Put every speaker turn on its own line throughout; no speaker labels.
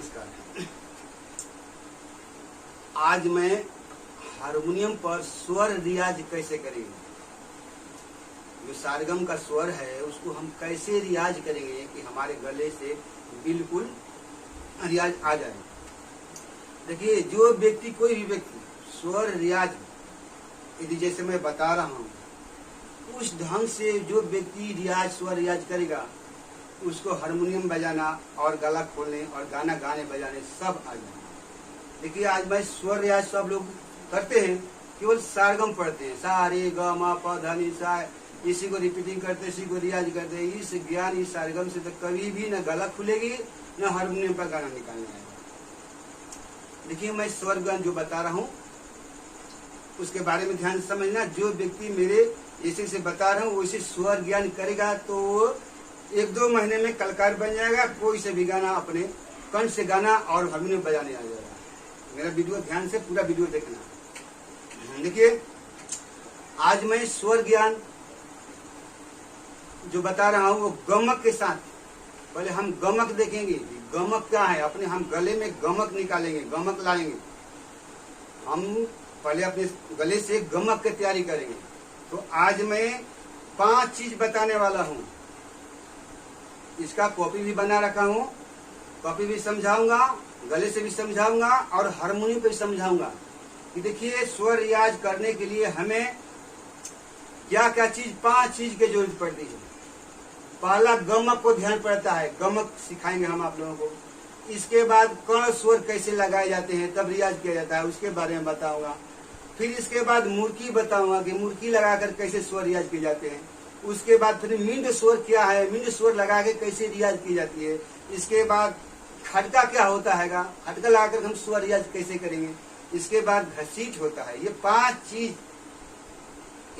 नमस्कार। आज मैं हारमोनियम पर स्वर रियाज कैसे करेंगे, जो सारगम का स्वर है उसको हम कैसे रियाज करेंगे कि हमारे गले से बिल्कुल रियाज आ जाए। देखिए, जो व्यक्ति कोई भी व्यक्ति स्वर रियाज यदि जैसे मैं बता रहा हूँ उस ढंग से जो व्यक्ति रियाज स्वर रियाज करेगा उसको हारमोनियम बजाना और गला खोलने और गाना गाने बजाने सब आ जाएगा। देखिए, आज मैं स्वर रियाज सब लोग करते हैं, केवल सारगम पढ़ते हैं, सा रे ग म प ध नि सा, इसी को रिपीटिंग करते, इसी को रियाज करते हैं। इस ज्ञान इस सारगम से तो कभी भी न गला खुलेगी न हारमोनियम पर गाना निकालने आएगा। देखिए, मैं स्वर ज्ञान जो बता रहा हूँ उसके बारे में ध्यान समझना। जो व्यक्ति मेरे जैसे से बता रहा हूँ वैसे स्वर ज्ञान करेगा तो 1-2 महीने में कलाकार बन जाएगा। कोई से भी गाना अपने कंठ से गाना और हारमोनियम बजाने आ जाएगा। मेरा वीडियो ध्यान से पूरा वीडियो देखना। देखिए, आज मैं स्वर ज्ञान जो बता रहा हूँ वो गमक के साथ, पहले हम गमक देखेंगे। गमक क्या है, अपने हम गले में गमक निकालेंगे, गमक लाएंगे। हम पहले अपने गले से गमक की तैयारी करेंगे। तो आज मैं 5 चीज बताने वाला हूँ। इसका कॉपी भी बना रखा हूँ, कॉपी भी समझाऊंगा, गले से भी समझाऊंगा और हारमोनियम पे भी समझाऊंगा कि देखिए स्वर रियाज करने के लिए हमें क्या क्या चीज, 5 चीज की जरूरत पड़ती है। पहला गमक को ध्यान पड़ता है, गमक सिखाएंगे हम आप लोगों को। इसके बाद कर्ण स्वर कैसे लगाए जाते हैं तब रियाज किया जाता है, उसके बारे में बताऊंगा। फिर इसके बाद मुर्की बताऊंगा कि मुर्की लगाकर कैसे स्वर रियाज किए जाते हैं। उसके बाद फिर मिंड स्वर क्या है, मिंड स्वर लगा के कैसे रियाज की जाती है। इसके बाद खटका क्या होता है, खटका लगाकर हम स्वर रियाज कैसे करेंगे। इसके बाद घसीट होता है। ये 5 चीज,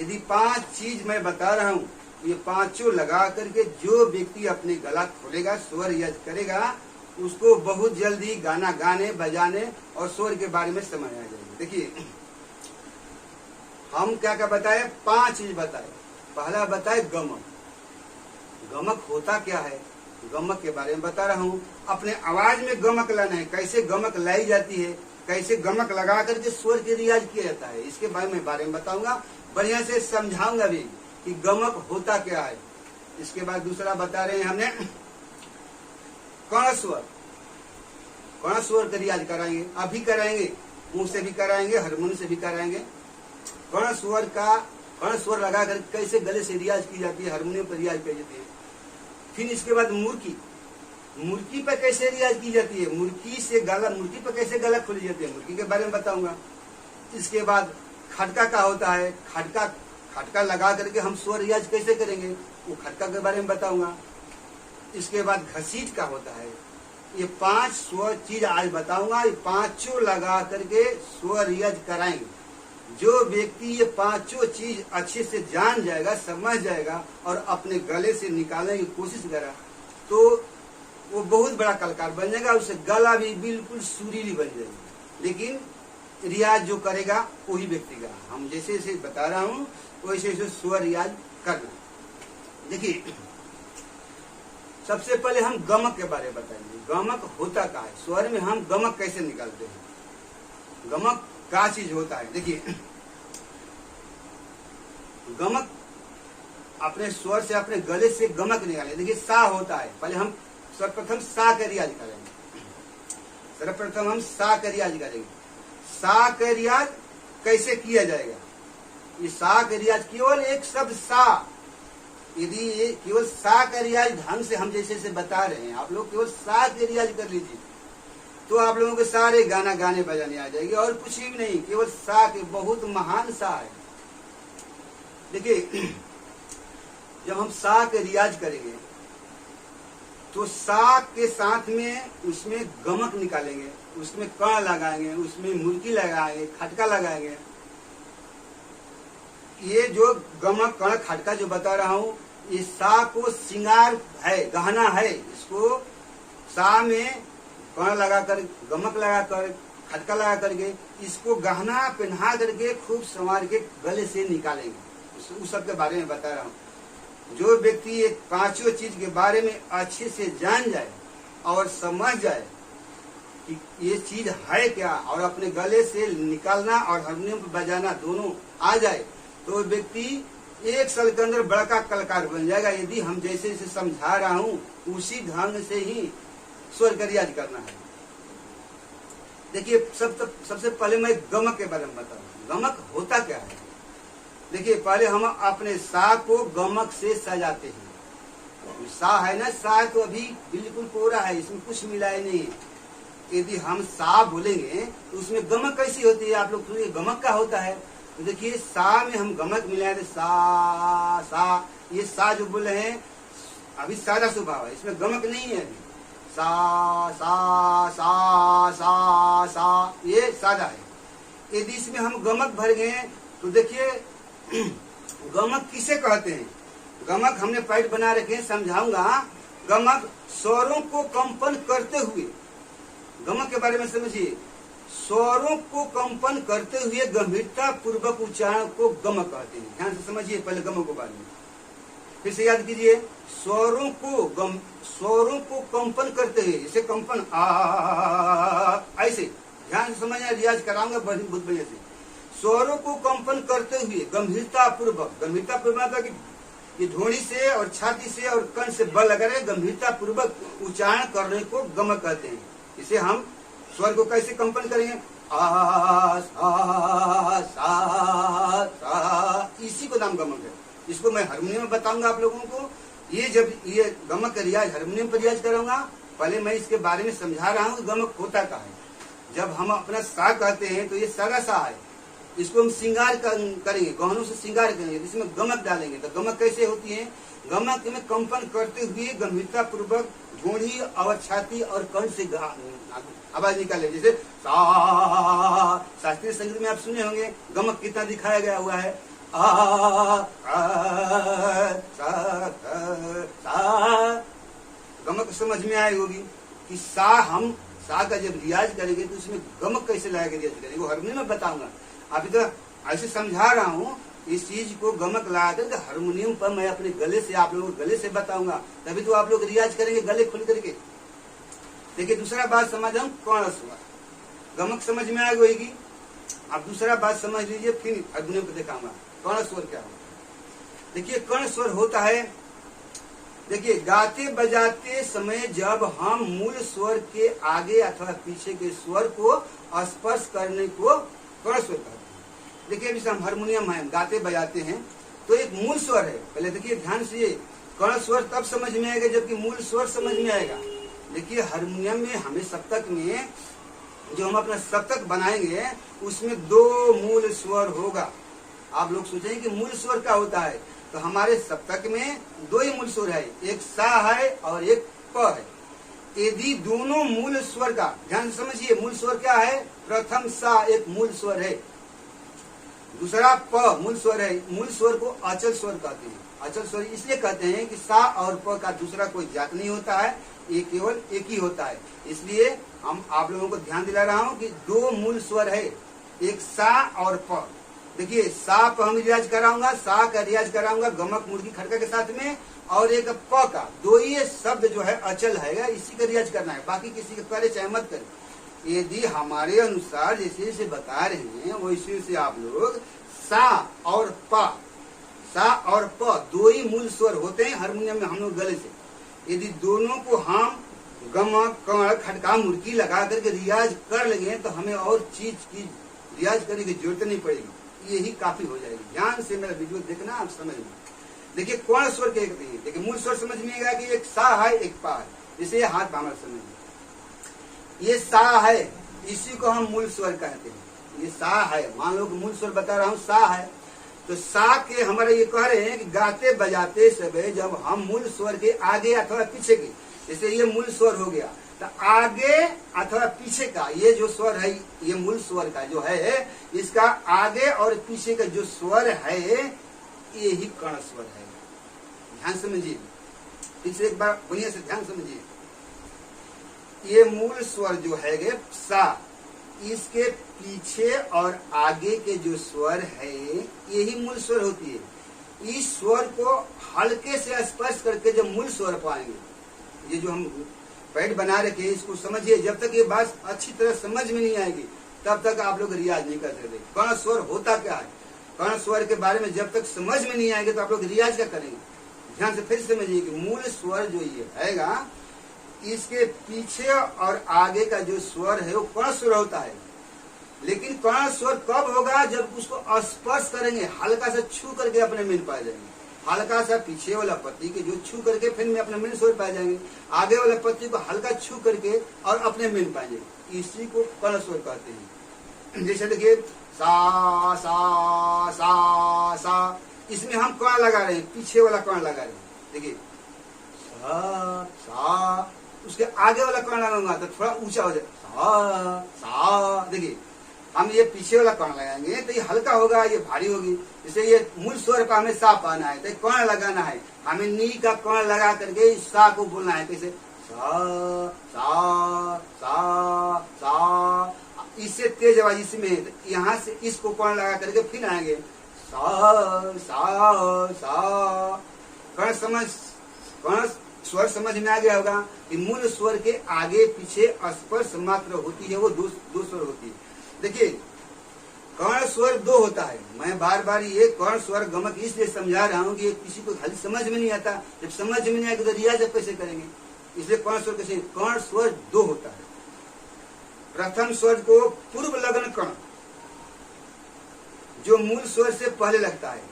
यदि 5 चीज मैं बता रहा हूँ, ये 5 लगा करके जो व्यक्ति अपने गला खोलेगा, स्वर रियाज करेगा, उसको बहुत जल्दी गाना गाने बजाने और स्वर के बारे में समझ आ जाएगी। देखिए, हम क्या क्या बताए, 5 चीज बताए। पहला बताए गमक। गमक होता क्या है, गमक के बारे में बता रहा हूँ। अपने आवाज में गमक लाना है, कैसे गमक लाई जाती है, कैसे गमक लगा करके स्वर के रियाज किया जाता है, इसके बारे में बताऊंगा। बढ़िया से समझाऊंगा भी कि गमक होता क्या है। इसके बाद दूसरा बता रहे हैं हमने कर्ण स्वर। कर्ण स्वर का रियाज कराएंगे, अभी कराएंगे, मुंह से भी कराएंगे, हारमोनियम से भी कराएंगे। कर्ण स्वर लगा कर कैसे गले से रियाज की जाती है, हारमोनियम पर रियाज की जाती है। फिर इसके बाद मुर्की, मुर्की पर कैसे रियाज की जाती है, मुर्की से गला, मुर्की पर कैसे गला खुली जाती है, मुर्की के बारे में बताऊंगा। इसके बाद खटका क्या होता है, खटका लगा करके हम स्वर रियाज कैसे करेंगे, वो खटका के बारे में बताऊंगा। इसके बाद घसीट का होता है। ये 5 स्वर चीज आज बताऊंगा। ये 5 लगा करके स्वर रियाज कराएंगे। जो व्यक्ति ये 5 चीज अच्छे से जान जाएगा, समझ जाएगा और अपने गले से निकालने की कोशिश करा तो वो बहुत बड़ा कलाकार बन जाएगा। उससे गला भी बिल्कुल सुरीली बन जाएगी। लेकिन रियाज जो करेगा वही व्यक्ति का, हम जैसे जैसे बता रहा हूँ वैसे वैसे स्वर रियाज करना। देखिए, सबसे पहले हम गमक के बारे में बताएंगे। गमक होता क्या है, स्वर में हम गमक कैसे निकालते हैं, गमक क्या चीज होता है। देखिए, गमक अपने स्वर से, अपने गले से गमक निकालें। देखिए, सा होता है, पहले हम सर्वप्रथम सा का रियाज करेंगे। सर्वप्रथम हम सा का रियाज करेंगे। सा का रियाज कैसे किया जाएगा, ये सा का रियाज केवल एक शब्द सा, यदि ये केवल सा का रियाज ढंग से हम जैसे बता रहे हैं, आप लोग केवल सा के रियाज कर लीजिए तो आप लोगों के सारे गाना गाने बजाने आ जाएगी और कुछ भी नहीं, केवल सा के, बहुत महान सा है। देखिए, जब हम सा के रियाज करेंगे तो सा के साथ में उसमें गमक निकालेंगे, उसमें कर्ण लगाएंगे, उसमें मुर्की लगाएंगे, खटका लगाएंगे। ये जो गमक कर्ण खटका जो बता रहा हूँ, ये सा को श्रृंगार है, गहना है। इसको सा में कर्ण लगाकर, गमक लगाकर, खटका लगा करके इसको गहना पहना करके खूब संवार के गले से निकालेंगे। उस सब के बारे में बता रहा हूँ। जो व्यक्ति ये 5 चीज के बारे में अच्छे से जान जाए और समझ जाए कि ये चीज है क्या, और अपने गले से निकालना और हारमोनियम पर बजाना दोनों आ जाए तो व्यक्ति 1 साल के अंदर बड़का कलाकार बन जाएगा। यदि हम जैसे जैसे समझा रहा हूँ उसी ढंग से ही स्वर का रियाज करना है। देखिए सबसे पहले मैं गमक के बारे में बताऊँ। गमक होता क्या है? देखिए पहले हम अपने सा को गमक से सजाते हैं। सा है ना, सा तो अभी बिल्कुल कोरा है, इसमें कुछ मिलाए नहीं है। यदि हम सा बोलेंगे तो उसमें गमक कैसी होती है? आप लोग सुनिए गमक क्या होता है। तो देखिए सा में हम गमक मिलाए थे, सा सा, ये सा जो बोल रहे हैं अभी सादा स्वभाव है, इसमें गमक नहीं है अभी। सा सा सा सा सा, ये सादा है। यदि इसमें हम गमक भर गए तो देखिए गमक किसे कहते हैं? गमक हमने पाइट बना रखे हैं, समझाऊंगा। गमक स्वरों को कंपन करते हुए, गमक के बारे में समझिए, स्वरों को कंपन करते हुए गंभीरता पूर्वक उच्चारण को गमक कहते हैं। ध्यान से समझिए पहले गमक के बारे में, फिर से याद कीजिए। स्वरों को कंपन करते हुए, जैसे कंपन आ, ऐसे ध्यान से समझना, रियाज कराऊंगा बहुत बढ़िया से। स्वरों को कंपन करते हुए गंभीरता पूर्वक, गंभीरता पूर्वक कि ध्वनि से और छाती से और कंठ से बल लगा रहे, गंभीरता पूर्वक उच्चारण करने को गमक कहते हैं। इसे हम स्वर को कैसे कंपन करेंगे? आ सा सा सा, इसी को नाम गमक है। इसको मैं हारमोनियम में बताऊंगा आप लोगों को। ये जब ये गमक का रियाज हारमोनियम पर रियाज कराऊंगा, पहले मैं इसके बारे में समझा रहा हूँ कि गमक होता क्या है। जब हम अपना सा कहते हैं तो ये सारा सा है, इसको हम श्रृंगार करेंगे, गहनों से श्रृंगार करेंगे, इसमें गमक डालेंगे। तो गमक कैसे होती है? गमक में कंपन करते हुए गंभीरता पूर्वक घोड़ी और छाती और कंठ से आवाज निकाले। जैसे सा, शास्त्रीय संगीत में आप सुने होंगे गमक कितना दिखाया गया हुआ है। सा, गमक समझ में आई होगी कि सा, हम सा का जब रियाज करेंगे तो उसमें गमक कैसे लाएगा रियाज करेंगे, वो हारमोनियम में बताऊंगा। अभी तो ऐसे समझा रहा हूँ, इस चीज को गमक ला कर हारमोनियम पर मैं अपने गले से, आप लोगों को गले से बताऊंगा, तभी तो आप लोग रियाज करेंगे गले खोल करके। देखिए दूसरा बात समझ हम कर्ण स्वर, गमक समझ में आ गई। अब दूसरा बात समझ लीजिए, फिर हारमोनियम को दिखाऊंगा कर्ण स्वर क्या होता है। देखिए कर्ण स्वर होता है, देखिए गाते बजाते समय जब हम मूल स्वर के आगे अथवा पीछे के स्वर को स्पर्श करने को कर्ण स्वर कहते हैं। देखिए अभी हम हारमोनियम है, गाते बजाते हैं तो एक मूल स्वर है। पहले देखिए ध्यान से, कर्ण स्वर तब समझ में आएगा जबकि मूल स्वर समझ में आएगा। देखिए हारमोनियम में हमें सप्तक में जो हम अपना सप्तक बनाएंगे उसमें 2 मूल स्वर होगा। आप लोग सोचेंगे कि मूल स्वर क्या होता है, तो हमारे सप्तक में 2 ही मूल स्वर है, एक सा है और एक प है। यदि दोनों मूल स्वर का ध्यान समझिए, मूल स्वर क्या है? प्रथम सा एक मूल स्वर है, दूसरा प मूल स्वर है। मूल स्वर को अचल स्वर कहते हैं। अचल स्वर इसलिए कहते हैं कि सा और प का दूसरा कोई जात नहीं होता है, ये केवल एक ही होता है। इसलिए हम आप लोगों को ध्यान दिला रहा हूं कि 2 मूल स्वर है, एक सा और प। देखिए सा पर हम रियाज कराऊंगा, सा का रियाज कराऊंगा गमक मुर्गी खड़का के साथ में, और एक प का। 2 ही शब्द जो है अचल है, इसी का रियाज करना है, बाकी किसी का करे चाहे मत करे। यदि हमारे अनुसार जैसे जैसे बता रहे हैं वैसे वैसे आप लोग सा और प, सा और प 2 ही मूल स्वर होते हैं हारमोनियम में हम लोग गले से। यदि दोनों को हम गमक कर्ण खटका मुर्गी लगा करके रियाज कर लेंगे तो हमें और चीज की रियाज करने की जरूरत नहीं पड़ेगी, यही काफी हो जाएगी। ध्यान से मेरा वीडियो देखना, आप समझ में। देखिए कौन स्वर के एक नहीं है, देखिए मूल स्वर समझ में आएगा कि एक सा है एक पा है, इसे हाथ भामर समझ। ये सा है, इसी को हम मूल स्वर कहते हैं। ये सा है, मान लो कि मूल स्वर बता रहा हूँ सा है, तो सा के हमारे ये कह रहे हैं कि गाते बजाते समय जब हम मूल स्वर के आगे अथवा पीछे के, जैसे ये मूल स्वर हो गया, तो आगे अथवा पीछे का ये जो स्वर है, ये मूल स्वर का जो है, इसका आगे और पीछे का जो स्वर है ये ही कर्ण स्वर है। ध्यान समझिए, पीछे एक बार बढ़िया से ध्यान समझिए। ये मूल स्वर जो है सा, इसके पीछे और आगे के जो स्वर है यही मूल स्वर होती है। इस स्वर को हल्के से स्पर्श करके जब मूल स्वर पाएंगे, ये जो हम पैड बना रखे, इसको समझिए। जब तक ये बात अच्छी तरह समझ में नहीं आएगी तब तक आप लोग रियाज नहीं कर सकते। कर्ण स्वर होता क्या है, कर्ण स्वर के बारे में जब तक समझ में नहीं आएंगे तो आप लोग रियाज क्या करेंगे। ध्यान से फिर समझिए कि मूल स्वर जो ये हैगा, इसके पीछे और आगे का जो स्वर है वो कर्ण स्वर होता है। लेकिन कर्ण स्वर कब होगा, जब उसको स्पर्श करेंगे, हल्का सा छू करके अपने मिल पा जाएंगे। हल्का सा पीछे वाला पत्ती के जो छू करके फिर में अपने मिल स्वर पा जाएंगे, आगे वाला पत्ती को हल्का छू करके और अपने मिल पाएंगे, इसी को कर्ण स्वर कहते हैं। जैसे देखिए सा सा सा सा, इसमें हम कर्ण लगा रहे हैं, पीछे वाला कर्ण लगा रहे हैं। देखिए सा सा, उसके आगे वाला कर्ण लगाऊंगा तो थोड़ा ऊंचा हो जाए, सा सा। देखिए हम ये पीछे वाला कर्ण लगाएंगे तो ये हल्का होगा, ये भारी होगी। जैसे ये मूल स्वर का हमें सा पाना है तो कर्ण लगाना है, हमें नी का कर्ण लगा करके इस सा को बोलना है। कैसे सा सा सा सा, इससे तेज आवाज इसमें, यहाँ से इसको कर्ण लगा करके फिर आएंगे सा सा सा। कर्ण समझ, कर्ण स्वर समझ में आ गया होगा कि मूल स्वर के आगे पीछे स्पर्श मात्र होती है, वो दो स्वर होती है। देखिए कर्ण स्वर दो होता है। मैं बार बार ये कर्ण स्वर गमक इसलिए समझा रहा हूँ कि किसी को खाली समझ में नहीं आता। जब समझ में नहीं आएगा तो रियाज कैसे करेंगे, इसलिए कर्ण स्वर कैसे, कर्ण स्वर दो होता है। प्रथम स्वर को पूर्व लगन कर्ण, जो मूल स्वर से पहले लगता है।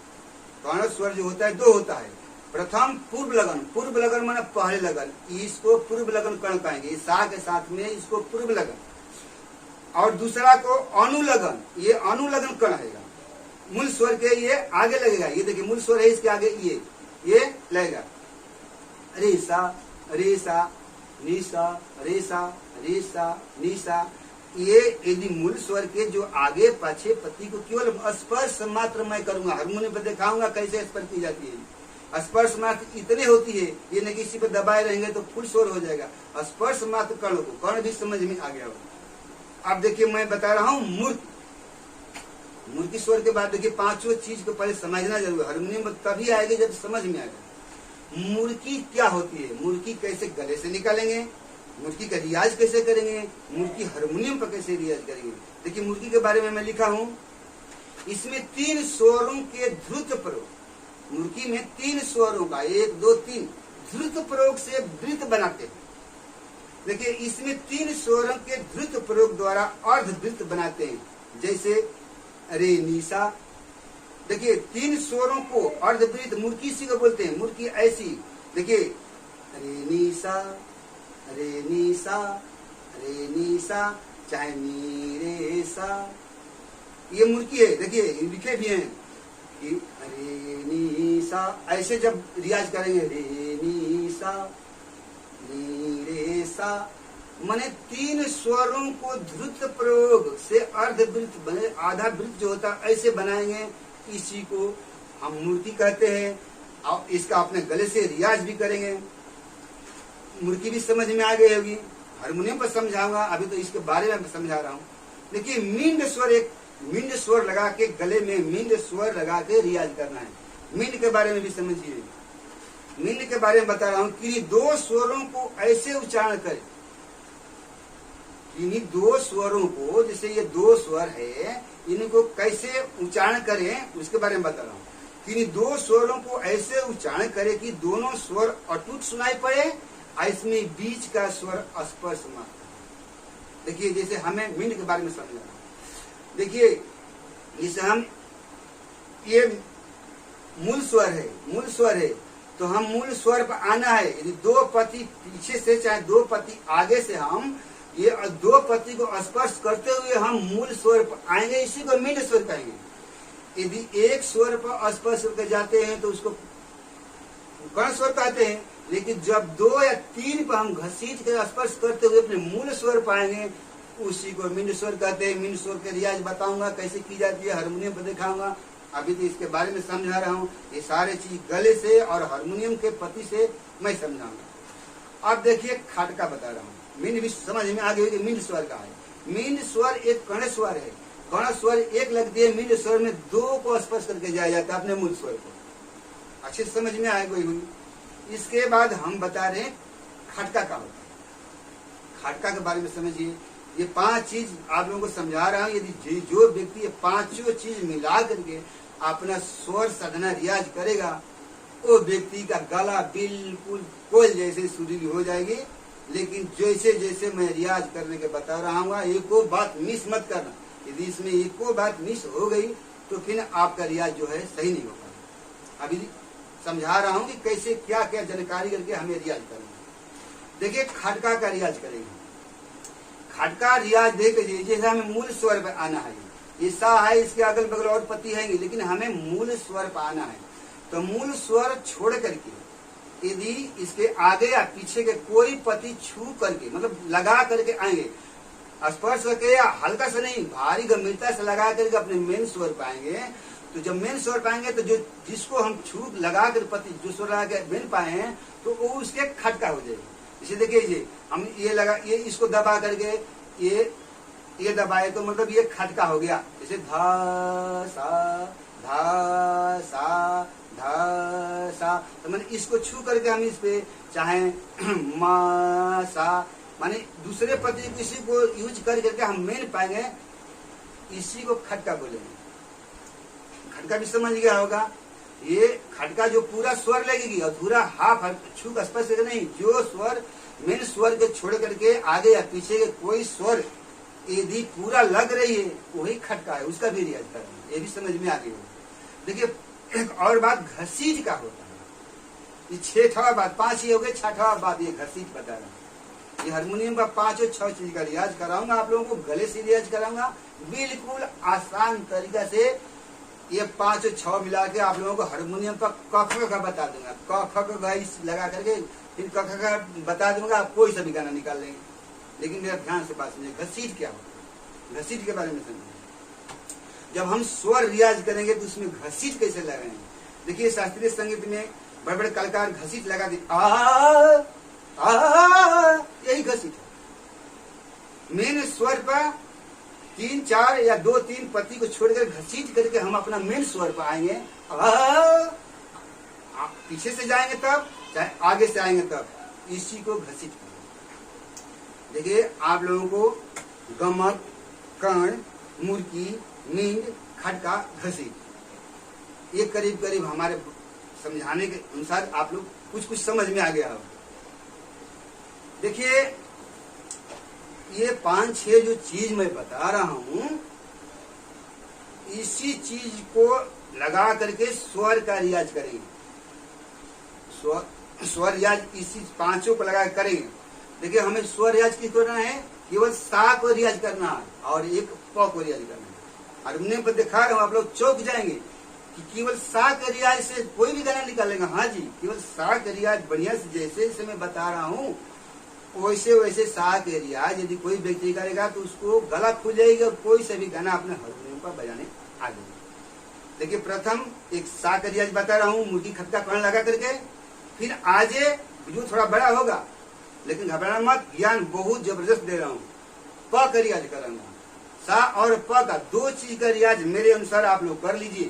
कर्ण स्वर जो होता है दो होता है। प्रथम पूर्व लगन, पूर्व लगन माने पहले लगन, इसको पूर्व लगन कर्ण कहेंगे, सा के साथ में इसको पूर्व लगन। और दूसरा को अनुलगन, ये अनुलगन कर्ण है, मूल स्वर के ये आगे लगेगा। ये देखिए मूल स्वर है, इसके आगे ये लगेगा रेसा रेसा निशा रेसा रेसा निशा। ये यदि मूल स्वर के जो आगे पाछे पत्ती को केवल स्पर्श मात्र मैं करूंगा, हारमोनियम पर दिखाऊंगा कैसे स्पर्श की जाती है। स्पर्श मात्र इतने होती है, ये नहीं किसी पर दबाए रहेंगे तो फुल स्वर हो जाएगा। स्पर्श मात्र कर्ण को, कर्ण भी समझ में आ गया होगा। अब देखिए मैं बता रहा हूँ मूर्ति, मूर्ति स्वर के बाद देखिए पांचों चीज को पहले समझना जरूर। हारमोनियम तभी आएगी जब समझ में आएगा। मुर्की क्या होती है, मुर्की कैसे गले से निकालेंगे, मुर्की का रियाज कैसे करेंगे, मुर्की हारमोनियम पर कैसे रियाज करेंगे। देखिए मुर्की के बारे में मैं लिखा हूँ, इसमें 3 स्वरों के ध्रुत प्रयोग, मुर्की में 3 स्वरों का 1 2 3 ध्रुत प्रयोग से वृत्त बनाते हैं। देखिए इसमें 3 स्वरों के ध्रुत प्रयोग द्वारा अर्ध वृत्त बनाते हैं। जैसे रे निशा, देखिए 3 स्वरों को अर्धवृत्त मुर्की सी को बोलते हैं। मुर्की ऐसी, देखिए रे निशा रे निशा रे निशा, चाहे नी रे सा, ये मुर्की है। देखिए लिखे भी हैं कि रे निशा, ऐसे जब रियाज करेंगे रे निशा नी रे सा, माने 3 स्वरों को ध्रुत प्रयोग से अर्धवृत्त बने, आधा वृत्त जो होता है ऐसे बनाएंगे, इसी को हम मूर्ति कहते हैं। और इसका अपने गले से रियाज भी करेंगे। मूर्ति भी समझ में आ गई होगी, हारमोनियम पर समझाऊंगा, अभी तो इसके बारे में समझा रहा हूँ। देखिए मींड स्वर, एक मींड स्वर लगा के गले में मींड स्वर लगा के रियाज करना है। मींड के बारे में भी समझिए। मींड के बारे में बता रहा हूँ कि 2 स्वरों को ऐसे उच्चारण करें, इन्हीं 2 स्वरों को, जैसे ये 2 स्वर है, इनको कैसे उच्चारण करें उसके बारे में बता रहा हूँ। कि 2 स्वरों को ऐसे उच्चारण करें कि दोनों स्वर अटूट सुनाई पड़े, इसमें बीच का स्वर स्पर्श मात्र। देखिए जैसे हमें मींड के बारे में समझना, देखिए जैसे हम ये मूल स्वर है, मूल स्वर है तो हम मूल स्वर पर आना है। यदि 2 पत्ती पीछे से चाहे 2 पत्ती आगे से हम ये 2 पत्ती को स्पर्श करते हुए हम मूल स्वर पर आएंगे, इसी को मींड स्वर कहेंगे। यदि एक स्वर पर स्पर्श करके जाते हैं तो उसको कर्ण स्वर कहते हैं। लेकिन जब 2 या 3 पर हम घसीट कर स्पर्श करते हुए अपने मूल स्वर पाएंगे, उसी को मींड स्वर कहते हैं। मींड स्वर के रियाज बताऊंगा कैसे की जाती है, हारमोनियम पर दिखाऊंगा। अभी तो इसके बारे में समझा रहा हूँ। ये सारे चीज गले से और हारमोनियम के पत्ती से मैं समझाऊंगा। अब देखिए खाटका बता रहा हूँ। मींड भी समझ में आ गई कि मींड स्वर का है। मींड स्वर एक कर्ण स्वर है। कर्ण स्वर एक लगती है, मींड स्वर में 2 को स्पर्श करके जाया जाता है अपने मूल स्वर को। अच्छे समझ में आए कोई हुई। इसके बाद हम बता रहे हैं खटका का होता है। खटका के बारे में समझिए। ये 5 चीज आप लोगों को समझा रहा हूँ। यदि जो व्यक्ति ये 5 चीज मिला करके अपना स्वर साधना रियाज करेगा, वो व्यक्ति का गला बिल्कुल कोयल जैसे सुरीली हो जाएगी। लेकिन जैसे जैसे मैं रियाज करने के बता रहा हूँ, एको बात मिस मत करना। यदि इसमें एको बात मिस हो गई तो फिर आपका रियाज जो है सही नहीं हो पाएगा। अभी समझा रहा हूँ कि कैसे क्या क्या जानकारी करके हमें रियाज करना है। देखिए, खटका का रियाज करेंगे। खटका रियाज देखिए, जैसे हमें मूल स्वर पर आना है। ये सा है, इसके अगल बगल और पत्ती है, लेकिन हमें मूल स्वर पर आना है। तो मूल स्वर छोड़ करके यदि इसके आगे या पीछे के कोई पत्ती छू करके, मतलब लगा करके आएंगे, स्पर्श करके या हल्का सा नहीं, भारी गंभीरता से लगा करके अपने मेन स्वर पाएंगे। तो जब मेन स्वर पाएंगे तो जो जिसको हम छू लगा कर पत्ती जो स्वर लगा के मेन पाए हैं, तो वो उसके खटका हो जाएगी। इसे देखिए, ये हम ये लगा, ये इसको दबा करके ये दबाए तो मतलब ये खटका हो गया। जैसे धा सा, तो मैंने इसको छू करके हम इस पे चाहे मा सा, माने दूसरे पति किसी को यूज कर करके हम मेन पाएंगे, इसी को खटका बोलेंगे। खटका भी समझ गया होगा। ये खटका जो पूरा स्वर लगेगी, अधूरा हाफ छू का स्पर्श नहीं, जो स्वर मेन स्वर के छोड़ करके आगे या पीछे के कोई स्वर यदि पूरा लग रही है, वही खटका है, उसका भी रियाज करना है। ये भी समझ में आ गई होगी। देखिए, एक और बात घसीट का होता है। ये 6ठा बात, 5 ही हो गए, 6ठा बात ये घसीट बता रहा हूँ। ये हारमोनियम का 5 और 6 चीज का रियाज कराऊंगा आप लोगों को, गले से रियाज कराऊंगा बिल्कुल आसान तरीका से। ये 5 और 6 मिला के आप लोगों को हारमोनियम पर क का बता दूंगा। क लगा करके फिर क का बता दूंगा, आप कोई सा भी गाना निकाल लेंगे। लेकिन मेरा ध्यान से बात सुनिए, घसीट क्या होता है, घसीट के बारे में समझिए। जब हम स्वर रियाज करेंगे तो उसमें घसीट कैसे लगाएंगे। देखिए, शास्त्रीय संगीत में बड़े बड़े कलाकार घसीट लगा दी, यही घसीट है। मेन स्वर पर 3 4 या 2 3 पत्ती को छोड़कर घसीट करके हम अपना मेन स्वर पर आएंगे। पीछे से जाएंगे तब, चाहे आगे से आएंगे तब, इसी को घसीट करेंगे। देखिए, आप लोगों को गमक, कर्ण, मुर्की, नींद, खटका, घसीट, ये करीब करीब हमारे समझाने के अनुसार आप लोग कुछ समझ में आ गया हो। देखिए, ये 5-6 जो चीज मैं बता रहा हूं, इसी चीज को लगा करके स्वर का रियाज करेंगे। स्वर रियाज इसी 5 को लगा करेंगे। देखिए, हमें स्वर रियाज किस करना है, केवल सा को रियाज करना है और एक प को रियाज करना है। हारमोनियम पर दिखा रहा हूं, आप लोग चौंक जाएंगे कि केवल सा के रियाज से कोई भी गाना निकालेगा। हाँ जी, केवल सा के रियाज बढ़िया से जैसे जैसे मैं बता रहा हूँ वैसे वैसे सा के रियाज यदि कोई व्यक्ति करेगा तो उसको गला खुल जाएगा और कोई से भी गाना अपने हारमोनियम पर बजाने आ जाएगा। देखिए, प्रथम एक सा का रियाज बता रहा हूँ, मुर्गी खटका कर्ण लगा करके। फिर आजे जो थोड़ा बड़ा होगा, लेकिन घबराना मत, ज्ञान बहुत जबरदस्त दे रहा हूँ। प का रियाज करूंगा। सा और प का 2 चीज का रियाज मेरे अनुसार आप लोग कर लीजिए।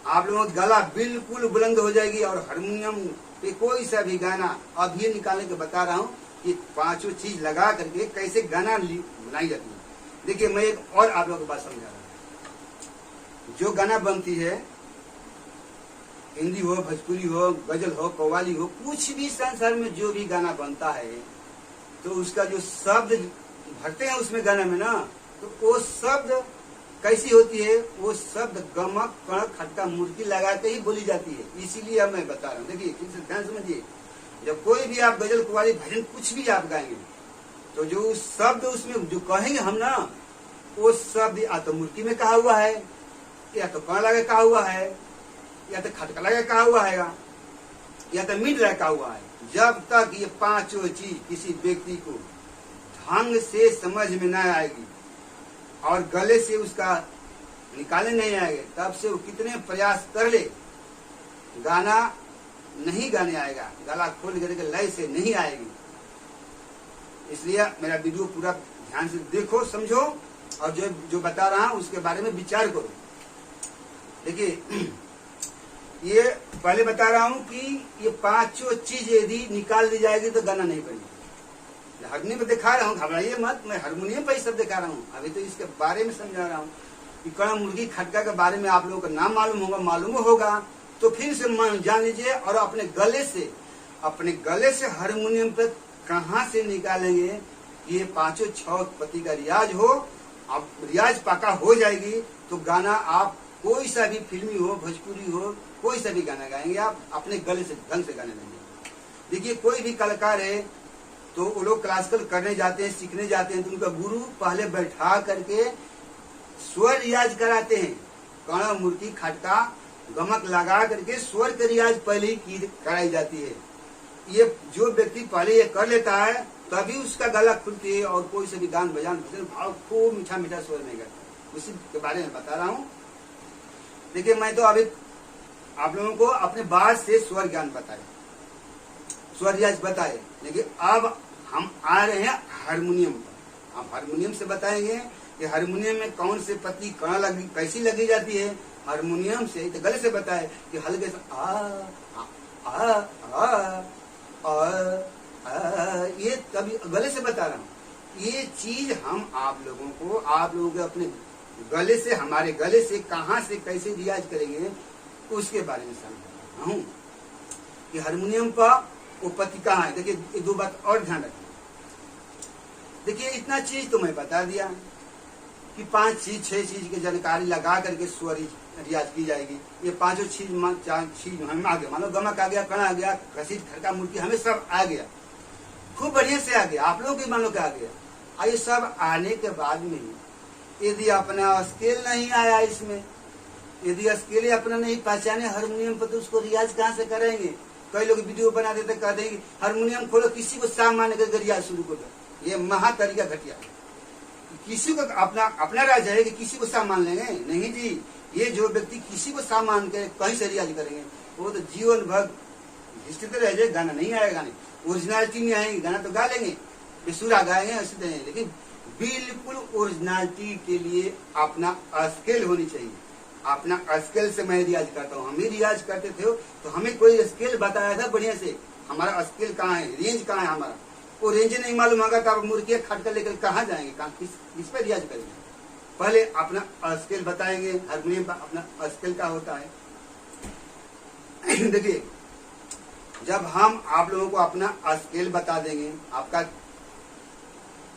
आप लोगों का गला बिल्कुल बुलंद हो जाएगी और हारमोनियम पे कोई सा भी गाना अभी निकालने के बता रहा हूँ कि 5 चीज लगा करके कैसे गाना बनाई जाती है। देखिए, मैं एक और आप लोगों को बात समझा रहा हूँ। जो गाना बनती है, हिंदी हो, भोजपुरी हो, गजल हो, कव्वाली हो, कुछ भी संसार में जो भी गाना बनता है, तो उसका जो शब्द भरते हैं उसमें गाने में ना, तो वो शब्द कैसी होती है, वो शब्द गमक, कर्ण, खटका, मुर्की लगा के ही बोली जाती है। इसीलिए अब मैं बता रहा हूँ। देखिए, ठीक से ध्यान समझिए। जब कोई भी आप गजल, कव्वाली, भजन कुछ भी आप गाएंगे, तो जो शब्द उसमें जो कहेंगे हम ना, वो शब्द या तो मुर्की में कहा हुआ है, या तो कर्ण लगा कहा हुआ है, या तो खटका लगा कहा हुआ है, या तो मीट लगा कहा हुआ है। जब तक ये 5 चीज किसी व्यक्ति को ढंग से समझ में न आएगी और गले से उसका निकालने नहीं आएगा, तब से वो कितने प्रयास कर ले, गाना नहीं गाने आएगा, गला खोल करके लय से नहीं आएगी। इसलिए मेरा वीडियो पूरा ध्यान से देखो, समझो, और जो बता रहा हूं उसके बारे में विचार करो। देखिए, ये पहले बता रहा हूं कि ये 5 चीज यदि निकाल दी जाएगी तो गाना नहीं बनेगा। हारमोनियम पे दिखा रहा हूँ, घबराइए मत, मैं हारमोनियम पे ही सब दिखा रहा हूँ। अभी तो इसके बारे में समझा रहा हूँ कि कड़ा मुर्गी खटका के बारे में आप लोगों को नाम मालूम होगा तो फिर से जान लीजिए। और अपने गले से हारमोनियम पे कहाँ से निकालेंगे, ये 5-6 पति का रियाज हो, अब रियाज पक्का हो जाएगी तो गाना आप कोई सा भी फिल्मी हो, भोजपुरी हो, कोई सा भी गाना गाएंगे आप अपने गले से ढंग से गाने लगेंगे। देखिए कोई भी कलाकार है तो वो लोग क्लासिकल करने जाते हैं, सीखने जाते हैं, तो उनका गुरु पहले बैठा करके स्वर रियाज कराते हैं। कड़ा मुर्गी खटका गमक लगा करके स्वर के रियाज पहले ही कराई जाती है। ये जो व्यक्ति पहले ये कर लेता है तभी उसका गला खुलती है और कोई से भी गान बजान भजन भाव खूब मीठा मीठा स्वर नहीं करता। उसी के बारे में बता रहा हूँ। देखिए मैं तो अभी आप लोगों को अपने बात से स्वर ज्ञान बताए, स्वर रियाज बताए, लेकिन अब हम आ रहे हैं हारमोनियम पर। अब हारमोनियम से बताएंगे कि हारमोनियम में कौन से पत्ती कहाँ लगी, कैसी लगी जाती है। हारमोनियम से तो गले से बताए कि हल्के से ये तभी गले से बता रहा हूँ। ये चीज हम आप लोगों के अपने गले से, हमारे गले से कहाँ से कैसे रियाज करेंगे उसके बारे में समझा रहा हूँ कि हारमोनियम पर वो पत्ती कहाँ है। देखिए ये 2 बात और ध्यान रखिए। देखिए इतना चीज तो मैं बता दिया कि 5 चीज 6 चीज की जानकारी लगा करके स्वर रियाज की जाएगी। ये 5 चीज हम आ गया, मानो गमक आ गया, कड़ा आ गया, घसीट खड़का मुर्गी, हमें सब आ गया, खूब बढ़िया से आ गया। आप लोगों की मानो क्या आ गया। ये सब आने के बाद में यदि अपना स्केल नहीं आया, इसमें यदि स्केल अपना नहीं पहचाने हारमोनियम पर, तो उसको रियाज कहाँ से करेंगे। कई लोग वीडियो बना देते, कह देंगे हारमोनियम खोलो, किसी को सामान करके रियाज शुरू कर दो। ये महा तरीका घटिया। किसी को अपना राज है कि किसी को सामान लेंगे, नहीं जी। ये जो व्यक्ति किसी को सामान के कहीं से रियाज करेंगे वो तो जीवन भर घिसते रह जाए, गाना नहीं आएगा, गाने ओरिजिनलिटी नहीं आएगी। गाना तो गा लेंगे, बेसुरा गाएंगे, ऐसे नहीं, लेकिन बिल्कुल ओरिजिनलिटी के लिए अपना स्केल होनी चाहिए। अपना स्केल से मैं रियाज करता हूँ। हम ही रियाज करते थे तो हमें कोई स्केल बताया था बढ़िया से, हमारा स्केल कहाँ है, रेंज कहाँ है हमारा। वो रेंज नहीं मालूम होगा तो आप मुर्गी खटका लेकर कहाँ जाएंगे, कहाँ किस पे रियाज करेंगे। पहले अपना स्केल बताएंगे। हारमोनियम का अपना स्केल क्या होता है। देखिए जब हम आप लोगों को अपना स्केल बता देंगे, आपका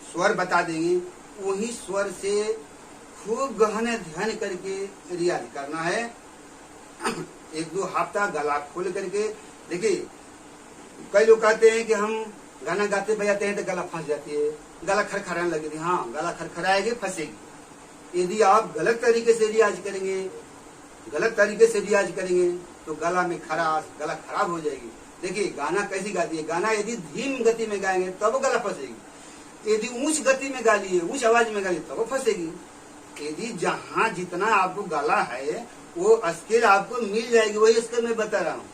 स्वर बता देंगे, वही स्वर से खूब गहन ध्यान करके रियाज करना है। 1-2 हफ्ता गला खोल करके। देखिए कई लोग कहते हैं कि हम गाना गाते बजाते हैं तो गला फंस जाती है, गला खरखराने लगेगी। हाँ, गला खरखराएगी, फंसेगी। यदि आप गलत तरीके से रियाज करेंगे तो गला में खराश, गला खराब हो जाएगी। देखिए गाना कैसी गाती है। गाना यदि धीम गति में गाएंगे तब गला फंसेगी। यदि ऊंच गति में गा लिए, ऊंच आवाज में गा लिए तब फंसेगी। यदि जहाँ जितना आपको गाला है वो स्केल आपको मिल जाएगी। वही स्केल मैं बता रहा हूँ।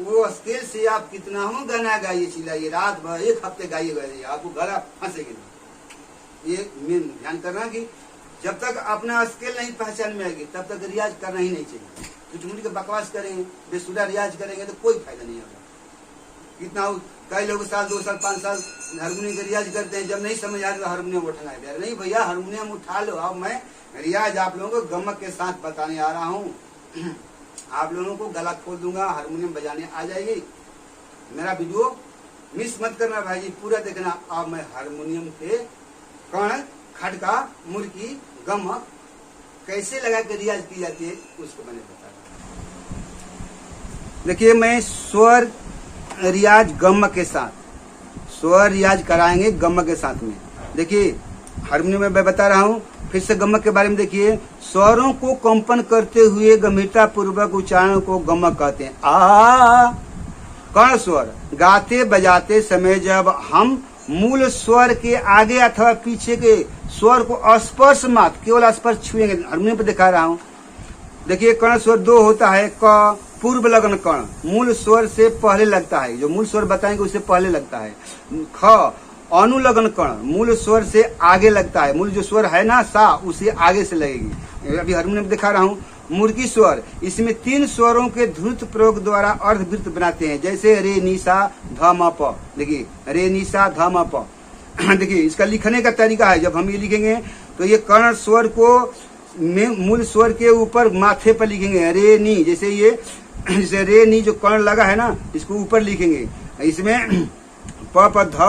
वो स्केल से आप कितना हो गाना गाइए, चिल्लाइए, रात भर 1 हफ्ते गाइए, आपको गला फंसेगी नहीं। ये मेन ध्यान करना कि जब तक अपना स्केल नहीं पहचान में आएगी तब तक रियाज करना ही नहीं चाहिए। झूठ के बकवास करेंगे, बेसुरा रियाज करेंगे तो कोई फायदा नहीं होगा। कितना कई लोग 1 साल 2 साल 5 साल हारमोनियम का रियाज करते हैं, जब नहीं समझ आ रहा तो हारमोनियम उठाना है। नहीं भैया, हारमोनियम उठा लो। अब मैं रियाज आप लोगों को गमक के साथ बताने आ रहा हूँ। आप लोगों को गला खोल दूंगा, हारमोनियम बजाने आ जाएगी। मेरा वीडियो मिस मत करना भाई जी, पूरा देखना। अब मैं हारमोनियम के कण, खटका, मुर्गी, गमक कैसे लगा के रियाज की जाती है उसको मैंने बता रहा हूँ। देखिए मैं स्वर रियाज गमक के साथ, स्वर रियाज कराएंगे गमक के साथ में। देखिए हारमोनियम में मैं बता रहा हूँ, फिर से गमक के बारे में देखिए। स्वरों को कंपन करते हुए गंभीरता पूर्वक उच्चारण को गमक कहते हैं। कर्ण स्वर गाते बजाते समय जब हम मूल स्वर के आगे अथवा पीछे के स्वर को स्पर्श मात्र, केवल स्पर्श छुएंगे। हारमोनियम पे दिखा रहा हूँ। देखिए कर्ण स्वर 2 होता है। क पूर्व लगन कर्ण, मूल स्वर से पहले लगता है, जो मूल स्वर बताएंगे उससे पहले लगता है। ख अनुलगन कर्ण, मूल स्वर से आगे लगता है। मूल जो स्वर है ना सा, उसे आगे से लगेगी। अभी हारमोनियम दिखा रहा हूँ। मुर्गी स्वर, इसमें 3 स्वरों के ध्रुत प्रयोग द्वारा अर्धवृत्त बनाते हैं, जैसे रे नी सा ध म प। देखिए रे नी सा ध म प। देखिए इसका लिखने का तरीका है, जब हम ये लिखेंगे तो ये कर्ण स्वर को मूल स्वर के ऊपर माथे पर लिखेंगे, रे नी, जैसे रे नी जो कर्ण लगा है ना, इसको ऊपर लिखेंगे। इसमें प पर ध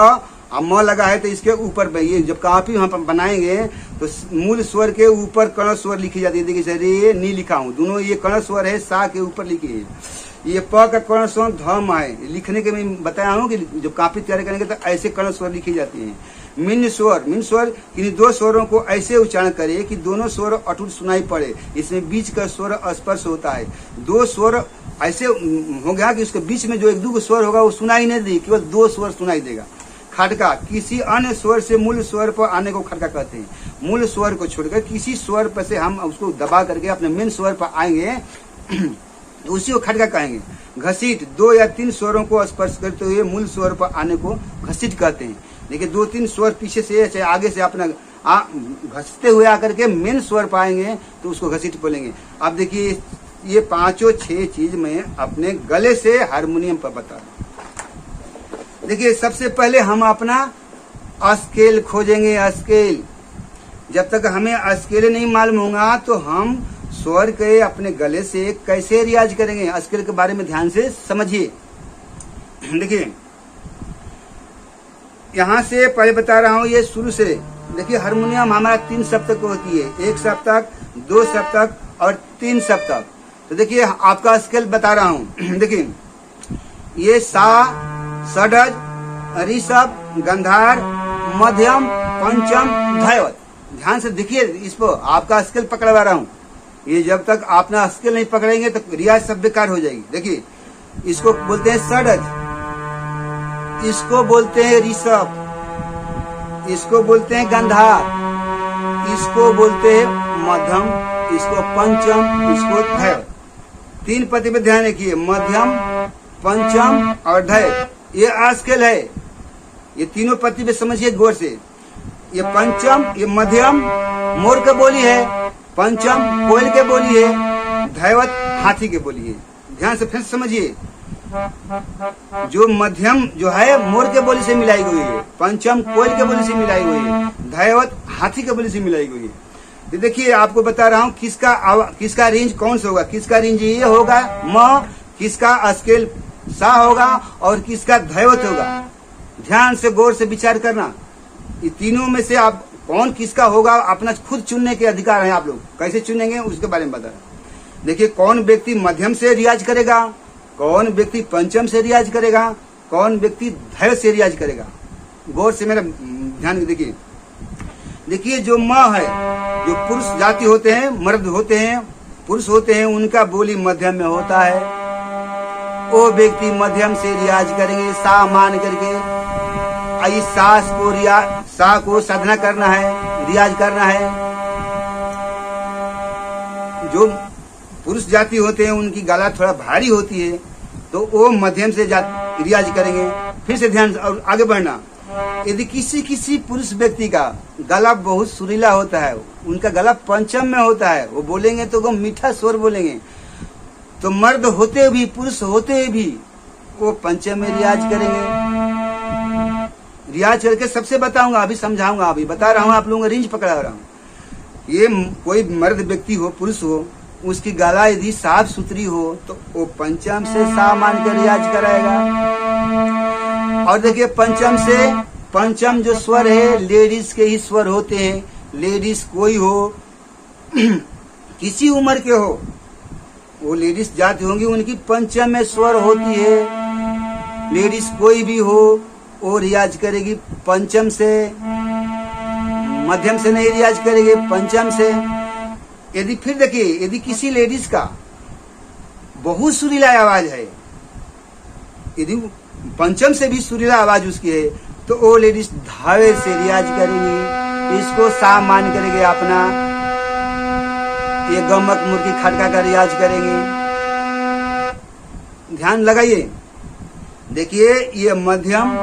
और म लगा है तो इसके ऊपर, ये जब काफी हम बनाएंगे तो मूल स्वर के ऊपर कर्ण स्वर लिखी जाती है। देखिए रे नी लिखा हूँ, दोनों ये कर्ण स्वर है, सा के ऊपर लिखी है। ये प का कर्ण स्वर धम है, लिखने के मैं बताया हूँ कि जब काफी तैयार करेंगे तो ऐसे कर्ण स्वर लिखी जाती है। मिन स्वर इन दो स्वरों को ऐसे उच्चारण करे कि दोनों स्वर अटूट सुनाई पड़े। इसमें बीच का स्वर स्पर्श होता है। दो स्वर ऐसे हो गया कि उसके बीच में जो एक दो स्वर होगा वो सुनाई नहीं देगी, केवल दो स्वर सुनाई देगा। खटका, किसी अन्य स्वर से मूल स्वर पर आने को खटका कहते हैं। मूल स्वर को छोड़कर किसी स्वर पर से हम उसको दबा करके अपने मेन स्वर पर आएंगे उसी को खटका कहेंगे। घसीट, दो या तीन स्वरों को स्पर्श करते हुए मूल स्वर पर आने को घसीट कहते हैं। देखिए दो तीन स्वर पीछे से चाहे आगे से अपना घसते हुए आकर के मेन स्वर पाएंगे तो उसको घसीट बोलेंगे। अब देखिए ये पांचों छह चीज मैं अपने गले से हारमोनियम पर बता रहा हूं। देखिए सबसे पहले हम अपना स्केल खोजेंगे। स्केल, जब तक हमें स्केल नहीं मालूम होगा तो हम स्वर के अपने गले से कैसे रियाज करेंगे। स्केल के बारे में ध्यान से समझिए। देखिए यहाँ से पहले बता रहा हूँ, ये शुरू से देखिए हारमोनियम हमारा 3 सप्तक होती है, 1 सप्तक, 2 सप्तक और 3 सप्तक। तो देखिए आपका स्केल बता रहा हूँ। देखिए ये सा, षडज, ऋषभ, गंधार, मध्यम, पंचम, धैवत। ध्यान से देखिए इस पर, आपका स्केल पकड़वा रहा हूँ। ये जब तक अपना स्केल नहीं पकड़ेंगे तो रियाज सब बेकार हो जाएगी। देखिए इसको बोलते हैं षडज, इसको बोलते हैं ऋषभ, इसको बोलते हैं गंधार, इसको बोलते हैं मध्यम, इसको पंचम, इसको धैवत। 3 पति पे ध्यान रखिए, मध्यम, पंचम और धैवत। ये स्केल है, ये तीनों पति पे समझिए गौर से। ये पंचम, ये मध्यम मोर के बोली है, पंचम कोयल के बोली है, धैवत हाथी के बोली है। ध्यान से फिर समझिए, जो मध्यम जो है मोर के बोली से मिलाई गई है, पंचम कोयल के बोली से मिलाई गई है, धैवत हाथी के बोली से मिलाई गई है। तो देखिए आपको बता रहा हूँ किसका रेंज कौन सा होगा। किसका रेंज ये होगा म, किसका स्केल सा होगा और किसका धैवत होगा। ध्यान से गौर से विचार करना, ये तीनों में से आप कौन किसका होगा अपना खुद चुनने के अधिकार है। आप लोग कैसे चुनेंगे उसके बारे में बता रहे हैं। देखिए कौन व्यक्ति मध्यम से रियाज करेगा, कौन व्यक्ति पंचम से रियाज करेगा, कौन व्यक्ति धैवत से रियाज करेगा। गौर से मेरा ध्यान देखिए। देखिए जो म है, जो पुरुष जाति होते हैं, मर्द होते हैं, पुरुष होते हैं, उनका बोली मध्यम में होता है। वो व्यक्ति मध्यम से रियाज करेंगे सा मान करके। इस सास को सा को साधना करना है, रियाज करना है। जो पुरुष जाति होते हैं उनकी गला थोड़ा भारी होती है तो वो मध्यम से रियाज करेंगे। फिर से ध्यान और आगे बढ़ना। यदि किसी पुरुष व्यक्ति का गला बहुत सुरीला होता है, उनका गला पंचम में होता है, वो बोलेंगे तो वो मीठा स्वर बोलेंगे, तो मर्द होते भी पुरुष होते भी वो पंचम में रियाज करेंगे। रियाज करके सबसे बताऊंगा, अभी समझाऊंगा, अभी बता रहा हूँ, आप लोगों का रेंज पकड़ा रहा हूँ। ये कोई मर्द व्यक्ति हो, पुरुष हो, उसकी गला यदि साफ सुथरी हो तो वो पंचम से सा मान कर रियाज कराएगा। और देखिए पंचम जो स्वर है लेडीज के ही स्वर होते हैं। लेडीज कोई हो किसी उम्र के हो, वो लेडीज जाति होंगी, उनकी पंचम में स्वर होती है। लेडीज कोई भी हो वो रियाज करेगी पंचम से, मध्यम से नहीं रियाज करेगी, पंचम से। यदि फिर देखिए यदि किसी लेडीज का बहुत सुरीला आवाज है, यदि पंचम से भी सुरीला आवाज उसकी है, तो वो लेडीज धावे से रियाज करेंगी, इसको सा मान करेंगे अपना। ये गमक मुर्गी खटका का रियाज करेंगे। ध्यान लगाइए। देखिए ये मध्यम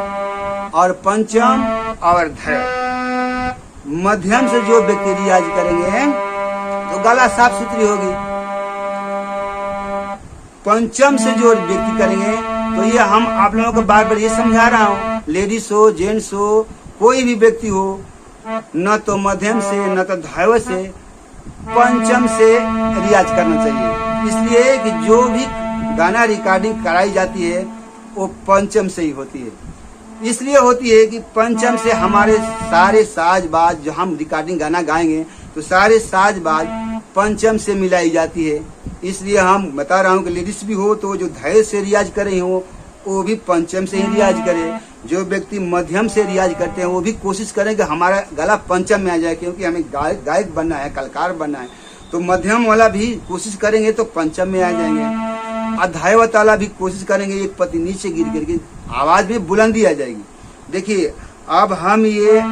और पंचम और धैवत। मध्यम से जो व्यक्ति रियाज करेंगे तो गला साफ सुथरी होगी। पंचम से जो व्यक्ति करेंगे तो ये हम आप लोगों को बार बार ये समझा रहा हूँ, लेडीज हो जेंट्स हो कोई भी व्यक्ति हो, न तो मध्यम से न तो धायव से, पंचम से रियाज करना चाहिए। इसलिए कि जो भी गाना रिकॉर्डिंग कराई जाती है वो पंचम से ही होती है। इसलिए होती है कि पंचम से हमारे सारे साज बाज, जो हम रिकॉर्डिंग गाना गाएंगे तो सारे साज बाज पंचम से मिलाई जाती है। इसलिए हम बता रहा हूँ कि लेडीज भी हो तो जो धाय से रियाज कर रही हो वो भी पंचम से ही रियाज करे। जो व्यक्ति मध्यम से रियाज करते हैं वो भी कोशिश करें कि हमारा गला पंचम में आ जाए, क्योंकि हमें गायक बनना है, कलाकार बनना है। तो मध्यम वाला भी कोशिश करेंगे तो पंचम में आ जाएंगे। अधायवत वाला भी कोशिश करेंगे एक पति नीचे गिर करके आवाज में बुलंदी आ जाएगी। देखिए अब हम ये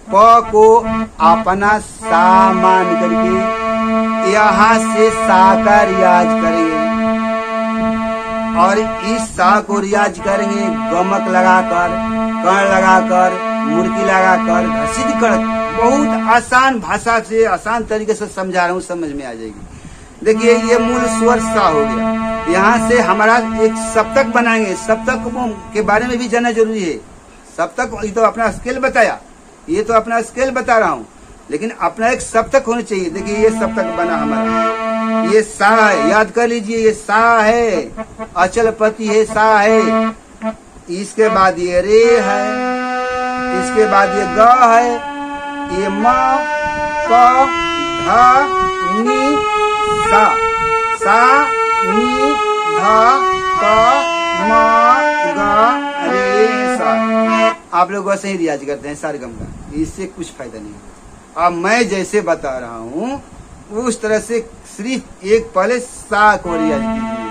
प को अपना सा मान करके यहाँ से सा का रियाज करेंगे और इस सा को रियाज करेंगे गमक लगाकर, कण लगाकर, मुर्की लगाकर, घसीट कर। बहुत आसान भाषा से, आसान तरीके से समझा रहा हूँ, समझ में आ जाएगी। देखिए ये मूल स्वर सा हो गया। यहाँ से हमारा एक सप्तक बनाएंगे। सप्तक के बारे में भी जानना जरूरी है। सप्तक ये तो अपना स्केल बताया, ये तो अपना स्केल बता रहा हूँ, लेकिन अपना एक सप्तक होना चाहिए। देखिए ये सप्तक बना हमारा, ये सा है, याद कर लीजिए, ये सा है, अचलपति है, सा है। इसके बाद ये रे है, इसके बाद ये ग है, ये म प ध नि सा, सा नि ध प म ग रे सा। आप लोग वैसे ही रियाज करते हैं सारगम का, इससे कुछ फायदा नहीं है। अब मैं जैसे बता रहा हूँ उस तरह से सिर्फ एक पहले सा को रियाज कीजिए।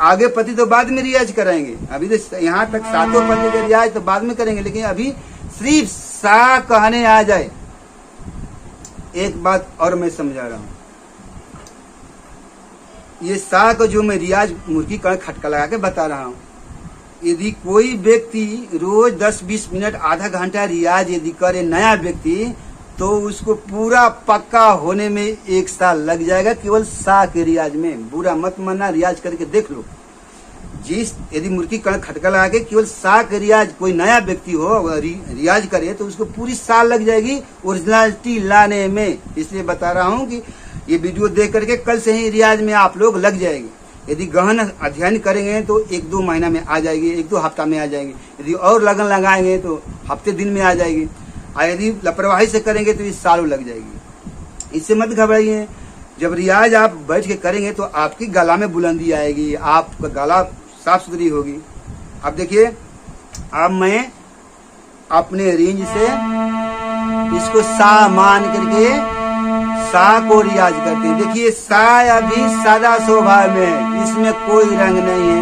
आगे पति तो बाद में रियाज कराएंगे। अभी तो यहाँ तक सातों पति का रियाज तो बाद में करेंगे, लेकिन अभी सिर्फ सा कहने आ जाए। एक बात और मैं समझा रहा हूँ, ये सा को जो मैं रियाज मुर्गी कण खटका लगा के बता रहा हूँ, यदि कोई व्यक्ति रोज 10-20 मिनट आधा घंटा रियाज यदि करे नया व्यक्ति, तो उसको पूरा पक्का होने में 1 साल लग जाएगा केवल सा के रियाज में। बुरा मत मानना, रियाज करके देख लो। यदि मुर्गी कण खटका लगा के केवल सा के रियाज कोई नया व्यक्ति हो रियाज करे तो उसको पूरी साल लग जाएगी ओरिजिनलिटी लाने में। इसलिए बता रहा हूँ कि ये वीडियो देख करके कल से ही रियाज में आप लोग लग जाएंगे। यदि गहन अध्ययन करेंगे तो 1-2 महीना में आ जाएगी, 1-2 हफ्ता में आ जाएगी। यदि और लगन लगाएंगे तो हफ्ते दिन में आ जाएगी, और यदि लापरवाही से करेंगे तो इस सालों लग जाएगी। इससे मत घबराइए। जब रियाज आप बैठ के करेंगे तो आपकी गला में बुलंदी आएगी, आपका गला साफ सुथरी होगी। अब देखिए, अब मैं अपने रेंज से इसको सा मान करके सा को रियाज करते हैं। देखिए सा अभी सादा स्वभाव में है, इसमें कोई रंग नहीं है।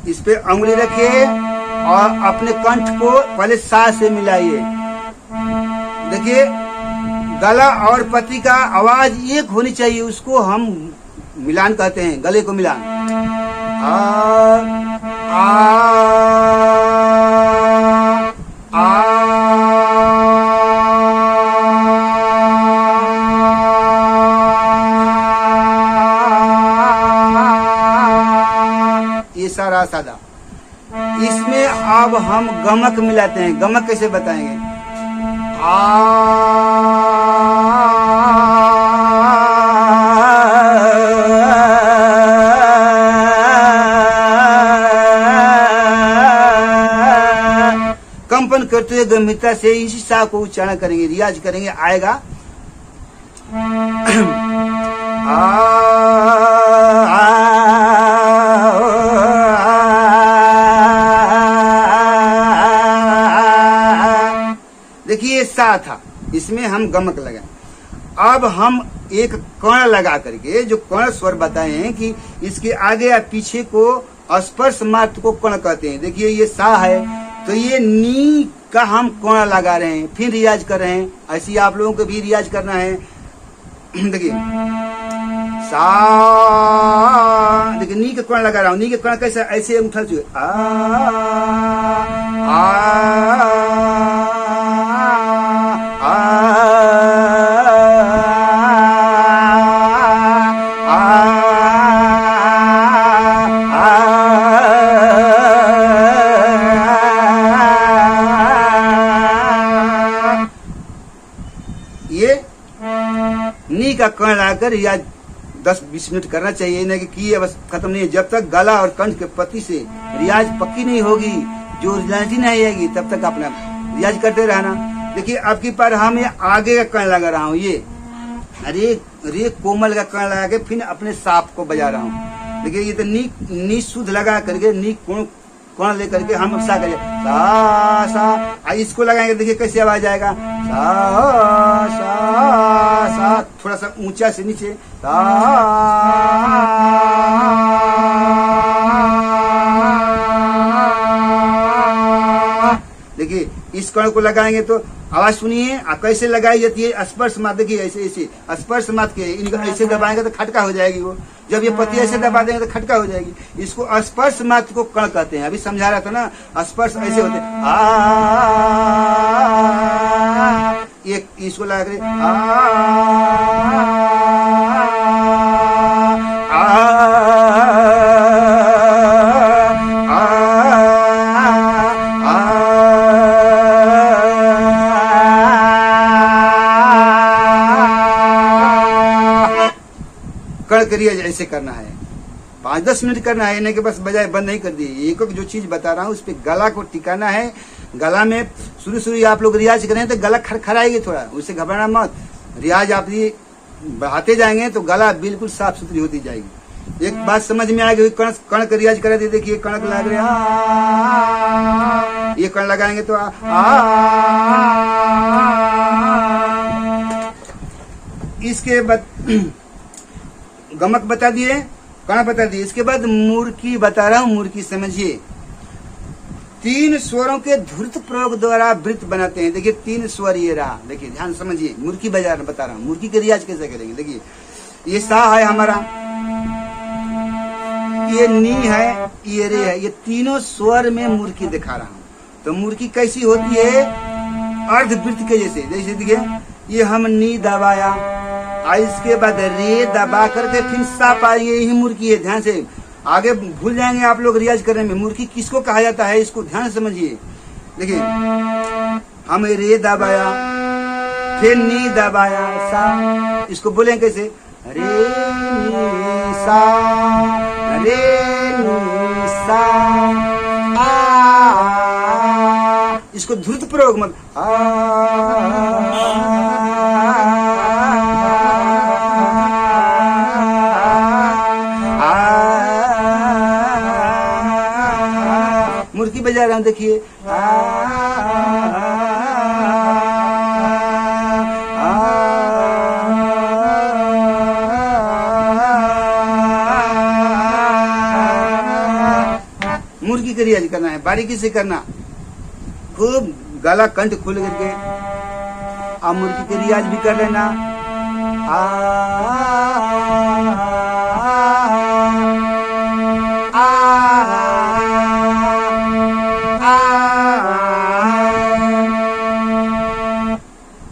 इस पे उंगली रखिए और अपने कंठ को पहले सा से मिलाइए। देखिए गला और पति का आवाज एक होनी चाहिए, उसको हम मिलान कहते हैं, गले को मिलान। आ आ आ सारा सादा। इसमें अब हम गमक मिलाते हैं। गमक कैसे बताएंगे? कंपन करते हुए गंभीरता से इसी सा को उच्चारण करेंगे, रियाज करेंगे, आएगा देखिए सा था, इसमें हम गमक लगाए। अब हम एक कण लगा करके, जो कण स्वर बताए हैं कि इसके आगे या पीछे को स्पर्श मात्र को कण कहते हैं। देखिए ये सा है तो ये नी का हम कण लगा रहे हैं, फिर रियाज कर रहे हैं। ऐसे ही आप लोगों को भी रियाज करना है। देखिए सा, देखिए नी का कण लगा रहा हूँ। नी का कण कैसे? ऐसे उठा चुके नी का कण लाकर रियाज 10-20 मिनट करना चाहिए, नहीं कि किए बस खत्म नहीं है। जब तक गला और कंठ के पत्ती से रियाज पक्की नहीं होगी, जो ओरिजिनलिटी नहीं आएगी, तब तक अपना रियाज करते रहना। देखिए अब की बार हम ये आगे का कण लगा रहा हूँ, ये रे कोमल का कण लगा के फिर अपने सांप को बजा रहा हूँ। देखिए ये तो नी शुद्ध लगा करके नी कण लेकर के हम सा करिए सा सा, इसको लगाएंगे देखिए कैसे आवाज आएगा, सा सा सा, थोड़ा सा ऊंचा से नीचे सा। देखिए इस कण को लगाएंगे तो आवाज सुनिए, कैसे लगाई जाती है, स्पर्श मात। देखिए ऐसे ऐसे स्पर्श मात के इनको ऐसे दबाएंगे तो खटका हो जाएगी वो। जब ये पत्ती ऐसे दबा देंगे तो खटका हो जाएगी। इसको स्पर्श मात को कण कहते हैं। अभी समझा रहा था ना, स्पर्श ऐसे होते हैं, ये इसको लगा कर रियाज ऐसे करना है। 5-10 मिनट करना है, नहीं कि बस बजाय बंद नहीं कर दिए। एक जो चीज बता रहा हूँ उस पर गला को टिकाना है। गला में शुरू आप लोग रियाज करें तो गला खड़खड़ाएगी थोड़ा, उससे घबराना मत। रियाज आप ये बढ़ाते जाएंगे तो गला बिल्कुल साफ सुथरी होती जाएगी। एक बात समझ में आ गई, कण का रियाज करा दे। देखिए कण लग रहे, ये कण लगाएंगे तो इसके बाद गमक बता दिए, कण बता दिए। इसके बाद मुर्की बता रहा हूं। मुर्की समझिए, 3 स्वरों के धुर्त प्रयोग द्वारा वृत्त बनाते हैं। देखिए 3 स्वर ये रहा, देखिए ध्यान समझिए। मुर्की बता रहा हूं, मुर्की के रियाज कैसे करेंगे। देखिए ये सा है हमारा, ये नी है, ये रे है, ये तीनों स्वर में मुर्की दिखा रहा हूं। तो मुर्की कैसी होती है, अर्धवृत्त के जैसे। जैसे देखिए ये हम नी दबाया, इसके बाद रे दबा करके फिर सा पाएंगे, यही मुर्की है। ध्यान से, आगे भूल जाएंगे आप लोग रियाज करने में। मुर्की किसको कहा जाता है, इसको ध्यान से समझिए। देखिए हम रे दबाया, फिर नी दबाया, सा, इसको बोलेंगे कैसे, रे नी सा, रे नी सा, आ। इसको धुर्त प्रयोग मत, मुर्की बजा रहा हूं। देखिए मुर्गी का रियाज करना है, बारीकी से करना, खूब गला कंठ खुल करके। आप मुर्गी के रियाज भी कर लेना।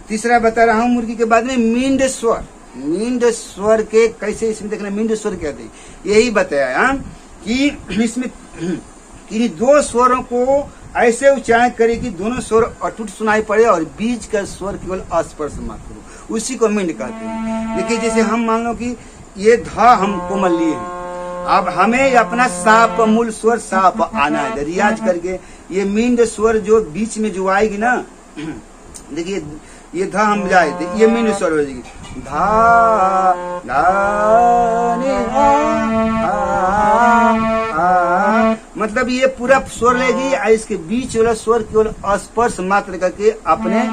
तीसरा बता रहा हूं मुर्गी के बाद में मींड स्वर। मींड स्वर के कैसे इसमें देखना, मींड स्वर कहते हैं, यही बताया कि इसमें इन 2 स्वरों को ऐसे उच्चारण करे कि दोनों स्वर अटूट सुनाई पड़े और बीच का स्वर केवल अस्पर्श मात्र हो, उसी को मींड कहते हैं। देखिए जैसे हम मान लो कि ये धा हम कोमल लिए हैं, अब हमें अपना साप मूल स्वर साप आना है। रियाज करके ये मींड स्वर जो बीच में जो आएगी ना, देखिए ये धा हम जाए थे, ये मींड स्वर हो जाएगी, धा धा नी मतलब ये पूरा स्वर लेगी, इसके बीच वाला स्वर केवल स्पर्श मात्र करके अपने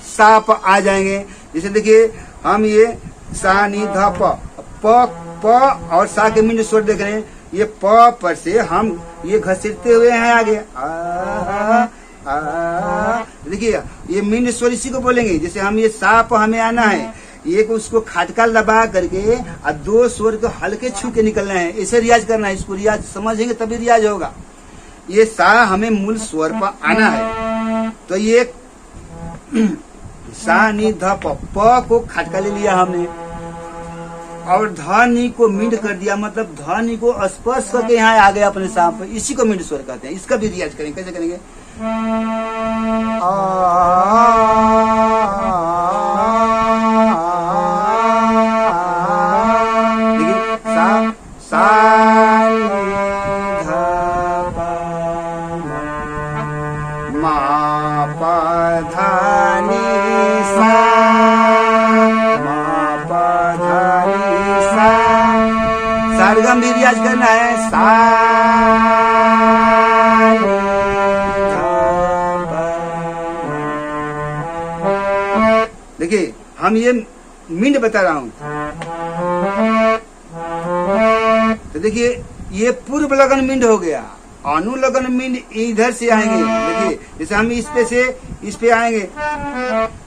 साप आ जाएंगे। जैसे देखिए हम ये सा नी धा प और सा के मींड स्वर देख रहे हैं। ये प पर से हम ये घसीटते हुए हैं आगे, देखिए ये मींड स्वर इसी को बोलेंगे। जैसे हम ये साप हमें आना है, एक उसको खटका दबा करके और 2 स्वर को हल्के छू के निकलना है, ऐसे रियाज करना है। इसको रियाज समझेंगे तभी रियाज होगा। ये सा हमें मूल स्वर पर आना है, तो ये सा नी ध प को खटका ले लिया हमने और ध नी को मींड कर दिया, मतलब ध नी को स्पर्श करके यहाँ आ गया अपने सांप पे, इसी को मींड स्वर कहते हैं। इसका भी रियाज करेंगे, कैसे करेंगे, पा धा नी सा, मा पा धा नी सा। सरगम भी रियाज करना है, सा देखिए हम ये मिंड बता रहा हूं। तो देखिए ये पूर्व लगन मिंड हो गया, अनुलगन मिंड इधर से आएंगे। देखिए जैसे हम इस पे आएंगे,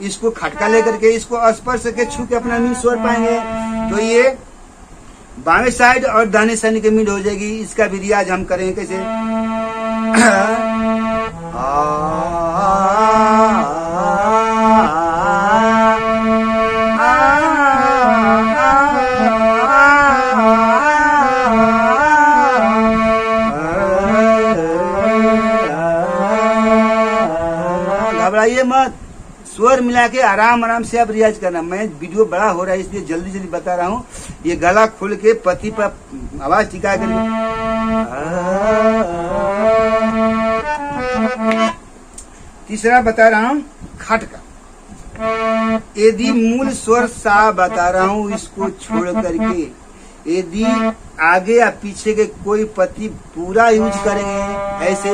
इसको खटका लेकर के इसको स्पर्श के छू के अपना मिंड स्वर पाएंगे, तो ये बाएं साइड और दाहिने साइड की मिंड हो जाएगी। इसका भी रियाज हम करेंगे कैसे, घबराइए मत, स्वर मिला के आराम आराम से आप रियाज करना। मैं वीडियो बड़ा हो रहा है इसलिए जल्दी जल्दी बता रहा हूँ। ये गला खोल के पति पर आवाज टिका कर, तीसरा बता रहा हूँ खटका। यदि मूल स्वर सा बता रहा हूँ, इसको छोड़ करके यदि आगे या पीछे के कोई पति पूरा यूज करेंगे, ऐसे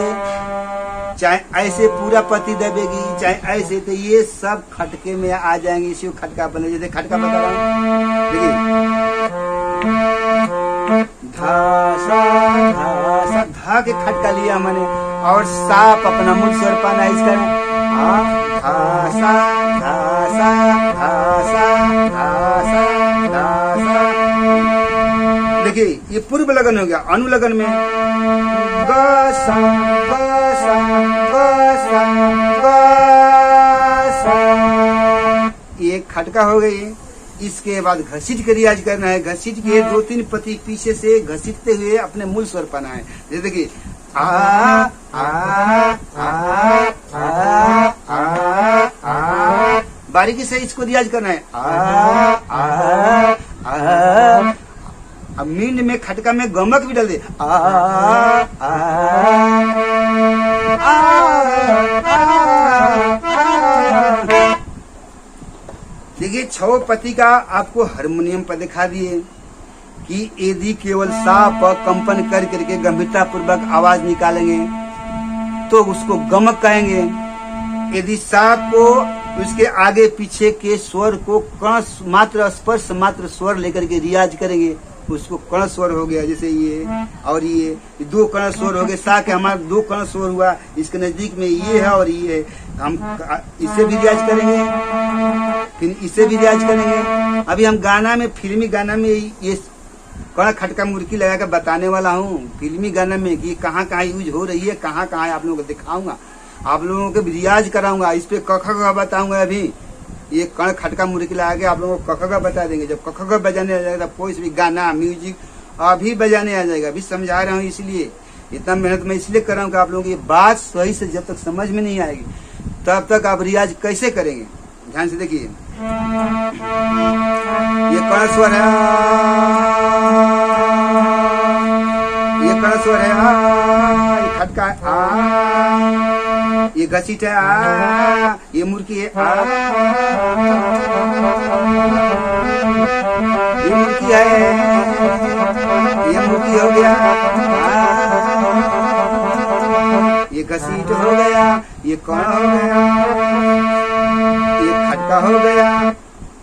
चाहे ऐसे पूरा पति दबेगी, चाहे ऐसे, तो ये सब खटके में आ जाएंगे। इसी को खटका बने। जैसे खटका बता रहा हूँ, देखिए धा सा धा के खटका लिया मैंने, और साप अपना मूल स्वर पाना है इसका, धा सा धा सा धा सा धा सा धा सा। देखिए ये पूर्व लगन हो गया। अनुलगन में ग सा ग सा ग सा ग सा, ये खटका हो गई। इसके बाद घसीट के रियाज करना है। घसीट के 2-3 पति पीछे से घसीटते हुए अपने मूल स्वर पाना है। जैसे देखिए आ आ आ आ आ, बारीकी से इसको रियाज करना है। आ आ आ। अब मींड में खटका में गमक भी डाल दे, आ आ आ। देखिए 6 पति का आपको हारमोनियम पर दिखा दिए कि यदि केवल सा प कंपन कर करके गंभीरता पूर्वक आवाज निकालेंगे तो उसको गमक कहेंगे। यदि सा को उसके आगे पीछे के स्वर को कण मात्र स्पर्श मात्र स्वर लेकर के रियाज करेंगे, उसको कण स्वर हो गया। जैसे ये और ये 2 कण स्वर हो गए। सा के हमारा 2 कण स्वर हुआ, इसके नजदीक में ये है और ये है। हम इससे भी रियाज करेंगे, फिर इससे भी रियाज करेंगे। अभी हम गाना में, फिल्मी गाना में ये कण खटका मुर्की लगा कर बताने वाला हूँ। फिल्मी गाना में कि कहाँ कहाँ यूज हो रही है, कहाँ कहाँ आप लोगों को दिखाऊंगा, आप लोगों को रियाज कराऊंगा। इस पे क ख ग बताऊंगा। अभी ये कण खटका मुर्की लगा के आप लोगों को क ख ग बता देंगे। जब क ख ग बजाने आ जाएगा कोई भी गाना म्यूजिक अभी बजाने आ जाएगा। अभी समझा रहा हूँ, इसलिए इतना मेहनत मैं इसलिए कर रहा हूँ कि आप लोगों की बात सही से जब तक समझ में नहीं आएगी तब तक आप रियाज कैसे करेंगे। ध्यान से देखिए, ये कण स्वर है, ये कण स्वर है, ये खटका है, ये घसीट है, ये मुर्की है, ये मुर्की है, ये मुर्की हो गया, ये घसीट हो गया, ये कण हो गया, ये खटका हो गया,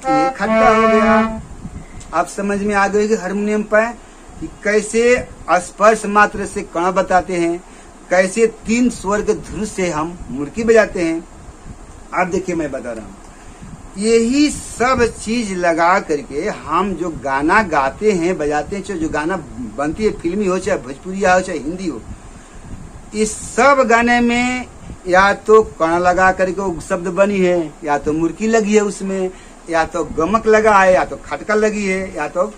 ये खटका हो गया। आप समझ में आ गए कि हारमोनियम पर कि कैसे स्पर्श मात्र से कण बताते हैं, कैसे 3 स्वर के धुन से हम मुर्की बजाते हैं। अब देखिए मैं बता रहा हूँ, यही सब चीज लगा करके हम जो गाना गाते हैं बजाते हैं, जो गाना बनती है, फिल्मी हो चाहे भोजपुरी हो चाहे हिंदी हो, इस सब गाने में या तो कण लगा करके वो शब्द बनी है, या तो मुर्की लगी है उसमें, या तो गमक लगा है, या तो खटका लगी है, या तो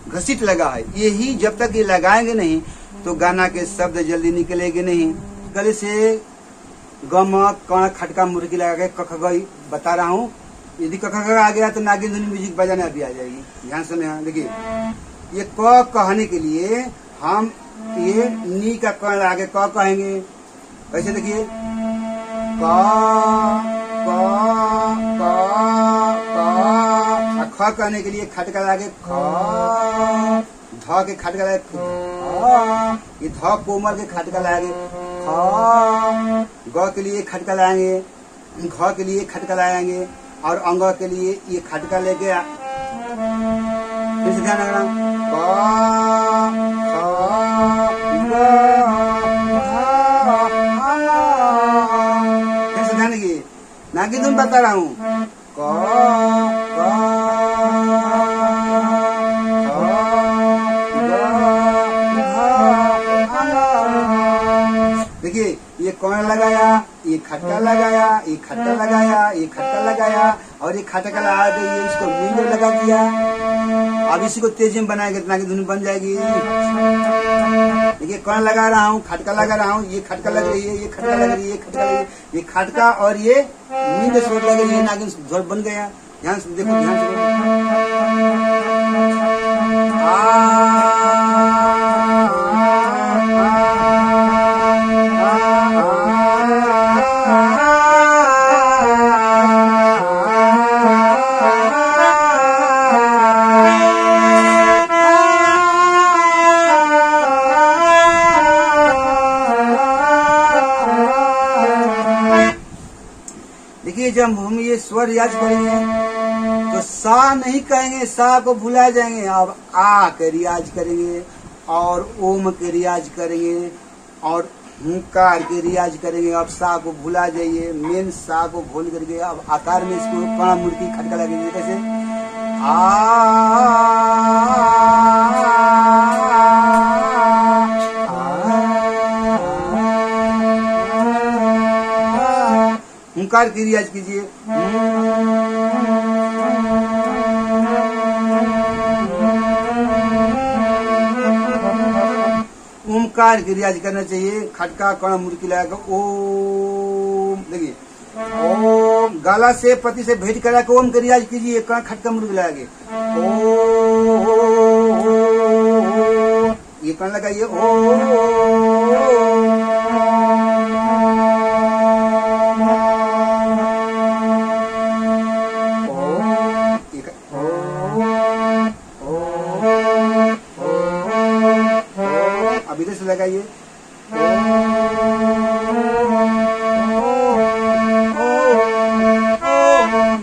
घसीट लगा है। यही जब तक ये लगाएंगे नहीं तो गाना के शब्द जल्दी निकलेंगे नहीं। गले से गमक कण खटका मुर्की लगा के क ख ग बता रहा हूँ। यदि क ख ग आ गया तो नागिन धुनी म्यूजिक बजाने भी आ जाएगी। ध्यान से देखिए, ये क कहने के लिए हम ये नी का कण आगे क कहेंगे। वैसे देखिए, क ख कहने के लिए खटका लागे ख, ध के खटका लागे ख, ये ध कोमल के खटका लागे ख, ग के लिए खटका लाएंगे, घ के लिए खटका लाएंगे और अंग के लिए ये खटका लेके फिर से ध्यान रखना फिर से ध्यान रखिए, ना कि तुम बता रहा हूँ देखिए ये कौन लगाया, ये खटका लगाया, ये खटका लगाया, ये खटका लगाया और ये खटका लगा के ये इसको मींड लगा दिया। अब इसी को तेजी में बनाएंगे इतना की धुन बन जाएगी। देखिए कौन लगा रहा हूँ, खटका लगा रहा हूँ, ये खटका लग रही है, ये खटका लग रही है, ये खटका लग रही है, ये खटका और ये मींड स्वर लग रही है, नागिन स्वर बन गया। ध्यान से देखो, ध्यान से जब हम ये स्वर रियाज करेंगे तो सा नहीं कहेंगे, सा को भुला जाएंगे। अब आ के रियाज करेंगे और ओम के रियाज करेंगे और हुंकार के रियाज करेंगे। अब सा को भुला जाइए, मेन सा को भूल करके अब आकार में इसको पड़ा मुर्की खटका लगेंगे। कैसे हुंकार की रियाज कीजिए। ओमकार की रियाज करना चाहिए। खटका कण मुर्की लगा कर ओम, देखिए ओम गला से पति से भेंट करा के ओम की रियाज कीजिए। कण खटका मुर्की लगा के ओ, ये कण लगाइए ओ। लगाइए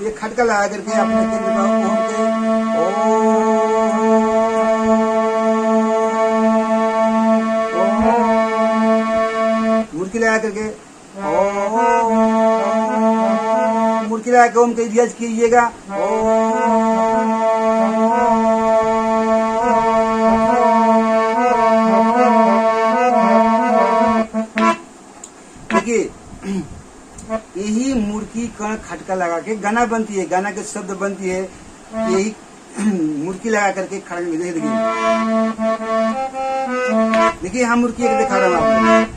ये खटका लगा करके अपने केंद्र पर ओम के मुर्की लगा करके मुर्की लगा के ओम के रियाज कीजिएगा। यही मुर्की कण खटका लगा के गाना बनती है, गाना के शब्द बनती है। यही मुर्की लगा करके खड़ा देखिए, देखिए हम मुर्की एक दिखा रहा हूँ आपको,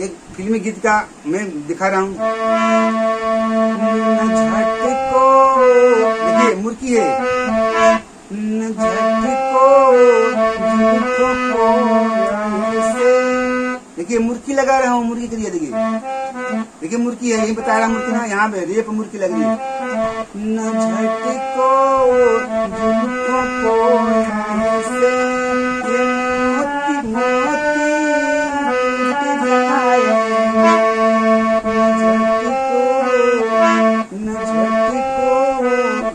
एक फिल्मी गीत का मैं दिखा रहा हूँ। देखिए मुर्की है, देखिए मुर्की लगा रहा हूँ, मुर्की करिए। देखिए मुर्की है, यही बता रहा मुर्की ना, यहाँ पे रेप मुर्की लग रही है। न झटको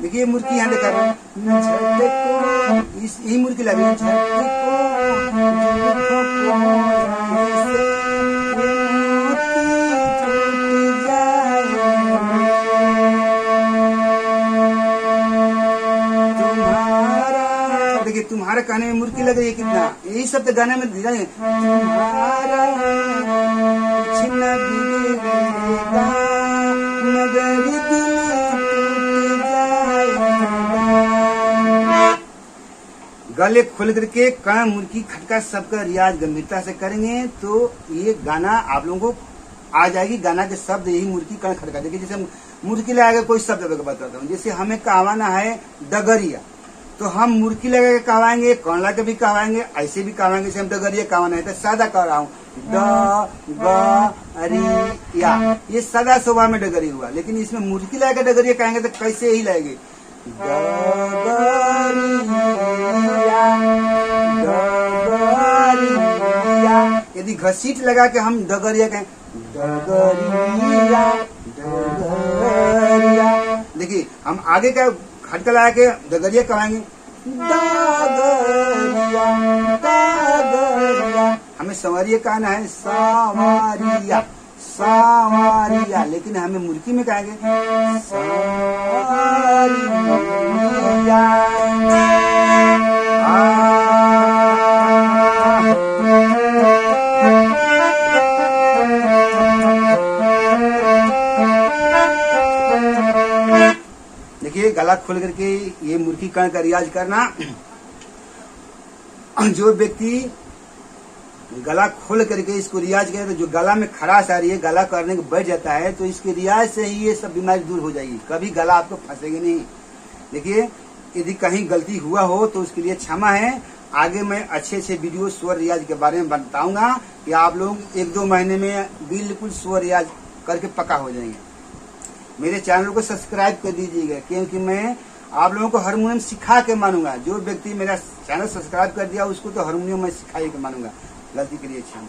देखिए मुर्की यहाँ दिखा रहा हूँ, न झटको यही मुर्की लग रही है। झटको तुम्हारा कहने में मुर्की लग रही है कितना, यही सब तो गाने में तुम्हारा छिन्न बिगड़ेगा मगर दिल टूट जाएगा। गले खोल करके कण मुर्की खटका सबका रियाज गंभीरता से करेंगे तो ये गाना आप लोगों को आ जाएगी। गाना के शब्द यही मुर्की कण खटका। देखिए जैसे मुर्की लगा कोई शब्द बताता हूँ, जैसे हमें कहवाना है डगरिया तो हम मुर्की लगा के कहवाएंगे, कौन लगा के भी कहवाएंगे, ऐसे भी कहवाएंगे। जैसे हम डगरिया कहवाना है तो सादा कह रहा हूँ डगरिया। ये सदा स्वभाव में डगरी हुआ, लेकिन इसमें मुर्की लगा के डगरिया कहेंगे तो कैसे ही लगेगी। डगरिया डगरिया। यदि घसीट लगा के हम डगरिया कहें डगरिया डगरिया। देखिए हम आगे का खटका लगा के डगरिया कहेंगे डगरिया डगरिया। हमें संवरिया कहना है संवरिया संवरिया, लेकिन हमें मुर्की में कहेंगे संवरिया। देखिए गला खोल करके ये मुर्की कण का रियाज करना। जो व्यक्ति गला खोल करके इसको रियाज करे तो जो गला में खराश आ रही है, गला करने को बैठ जाता है, तो इसके रियाज से ही ये सब बीमारी दूर हो जाएगी, कभी गला आपको फंसेगी नहीं। देखिए यदि कहीं गलती हुआ हो तो उसके लिए क्षमा है। आगे मैं अच्छे वीडियो स्वर रियाज के बारे में बताऊंगा कि आप लोग 1-2 महीने में बिल्कुल स्वर रियाज करके पक्का हो जाएंगे। मेरे चैनल को सब्सक्राइब कर दीजिएगा, क्योंकि मैं आप लोगों को हारमोनियम सिखा के मानूंगा। जो व्यक्ति मेरा चैनल सब्सक्राइब कर दिया उसको तो हारमोनियम मैं सिखा के मानूंगा। गलती के लिए क्षमा।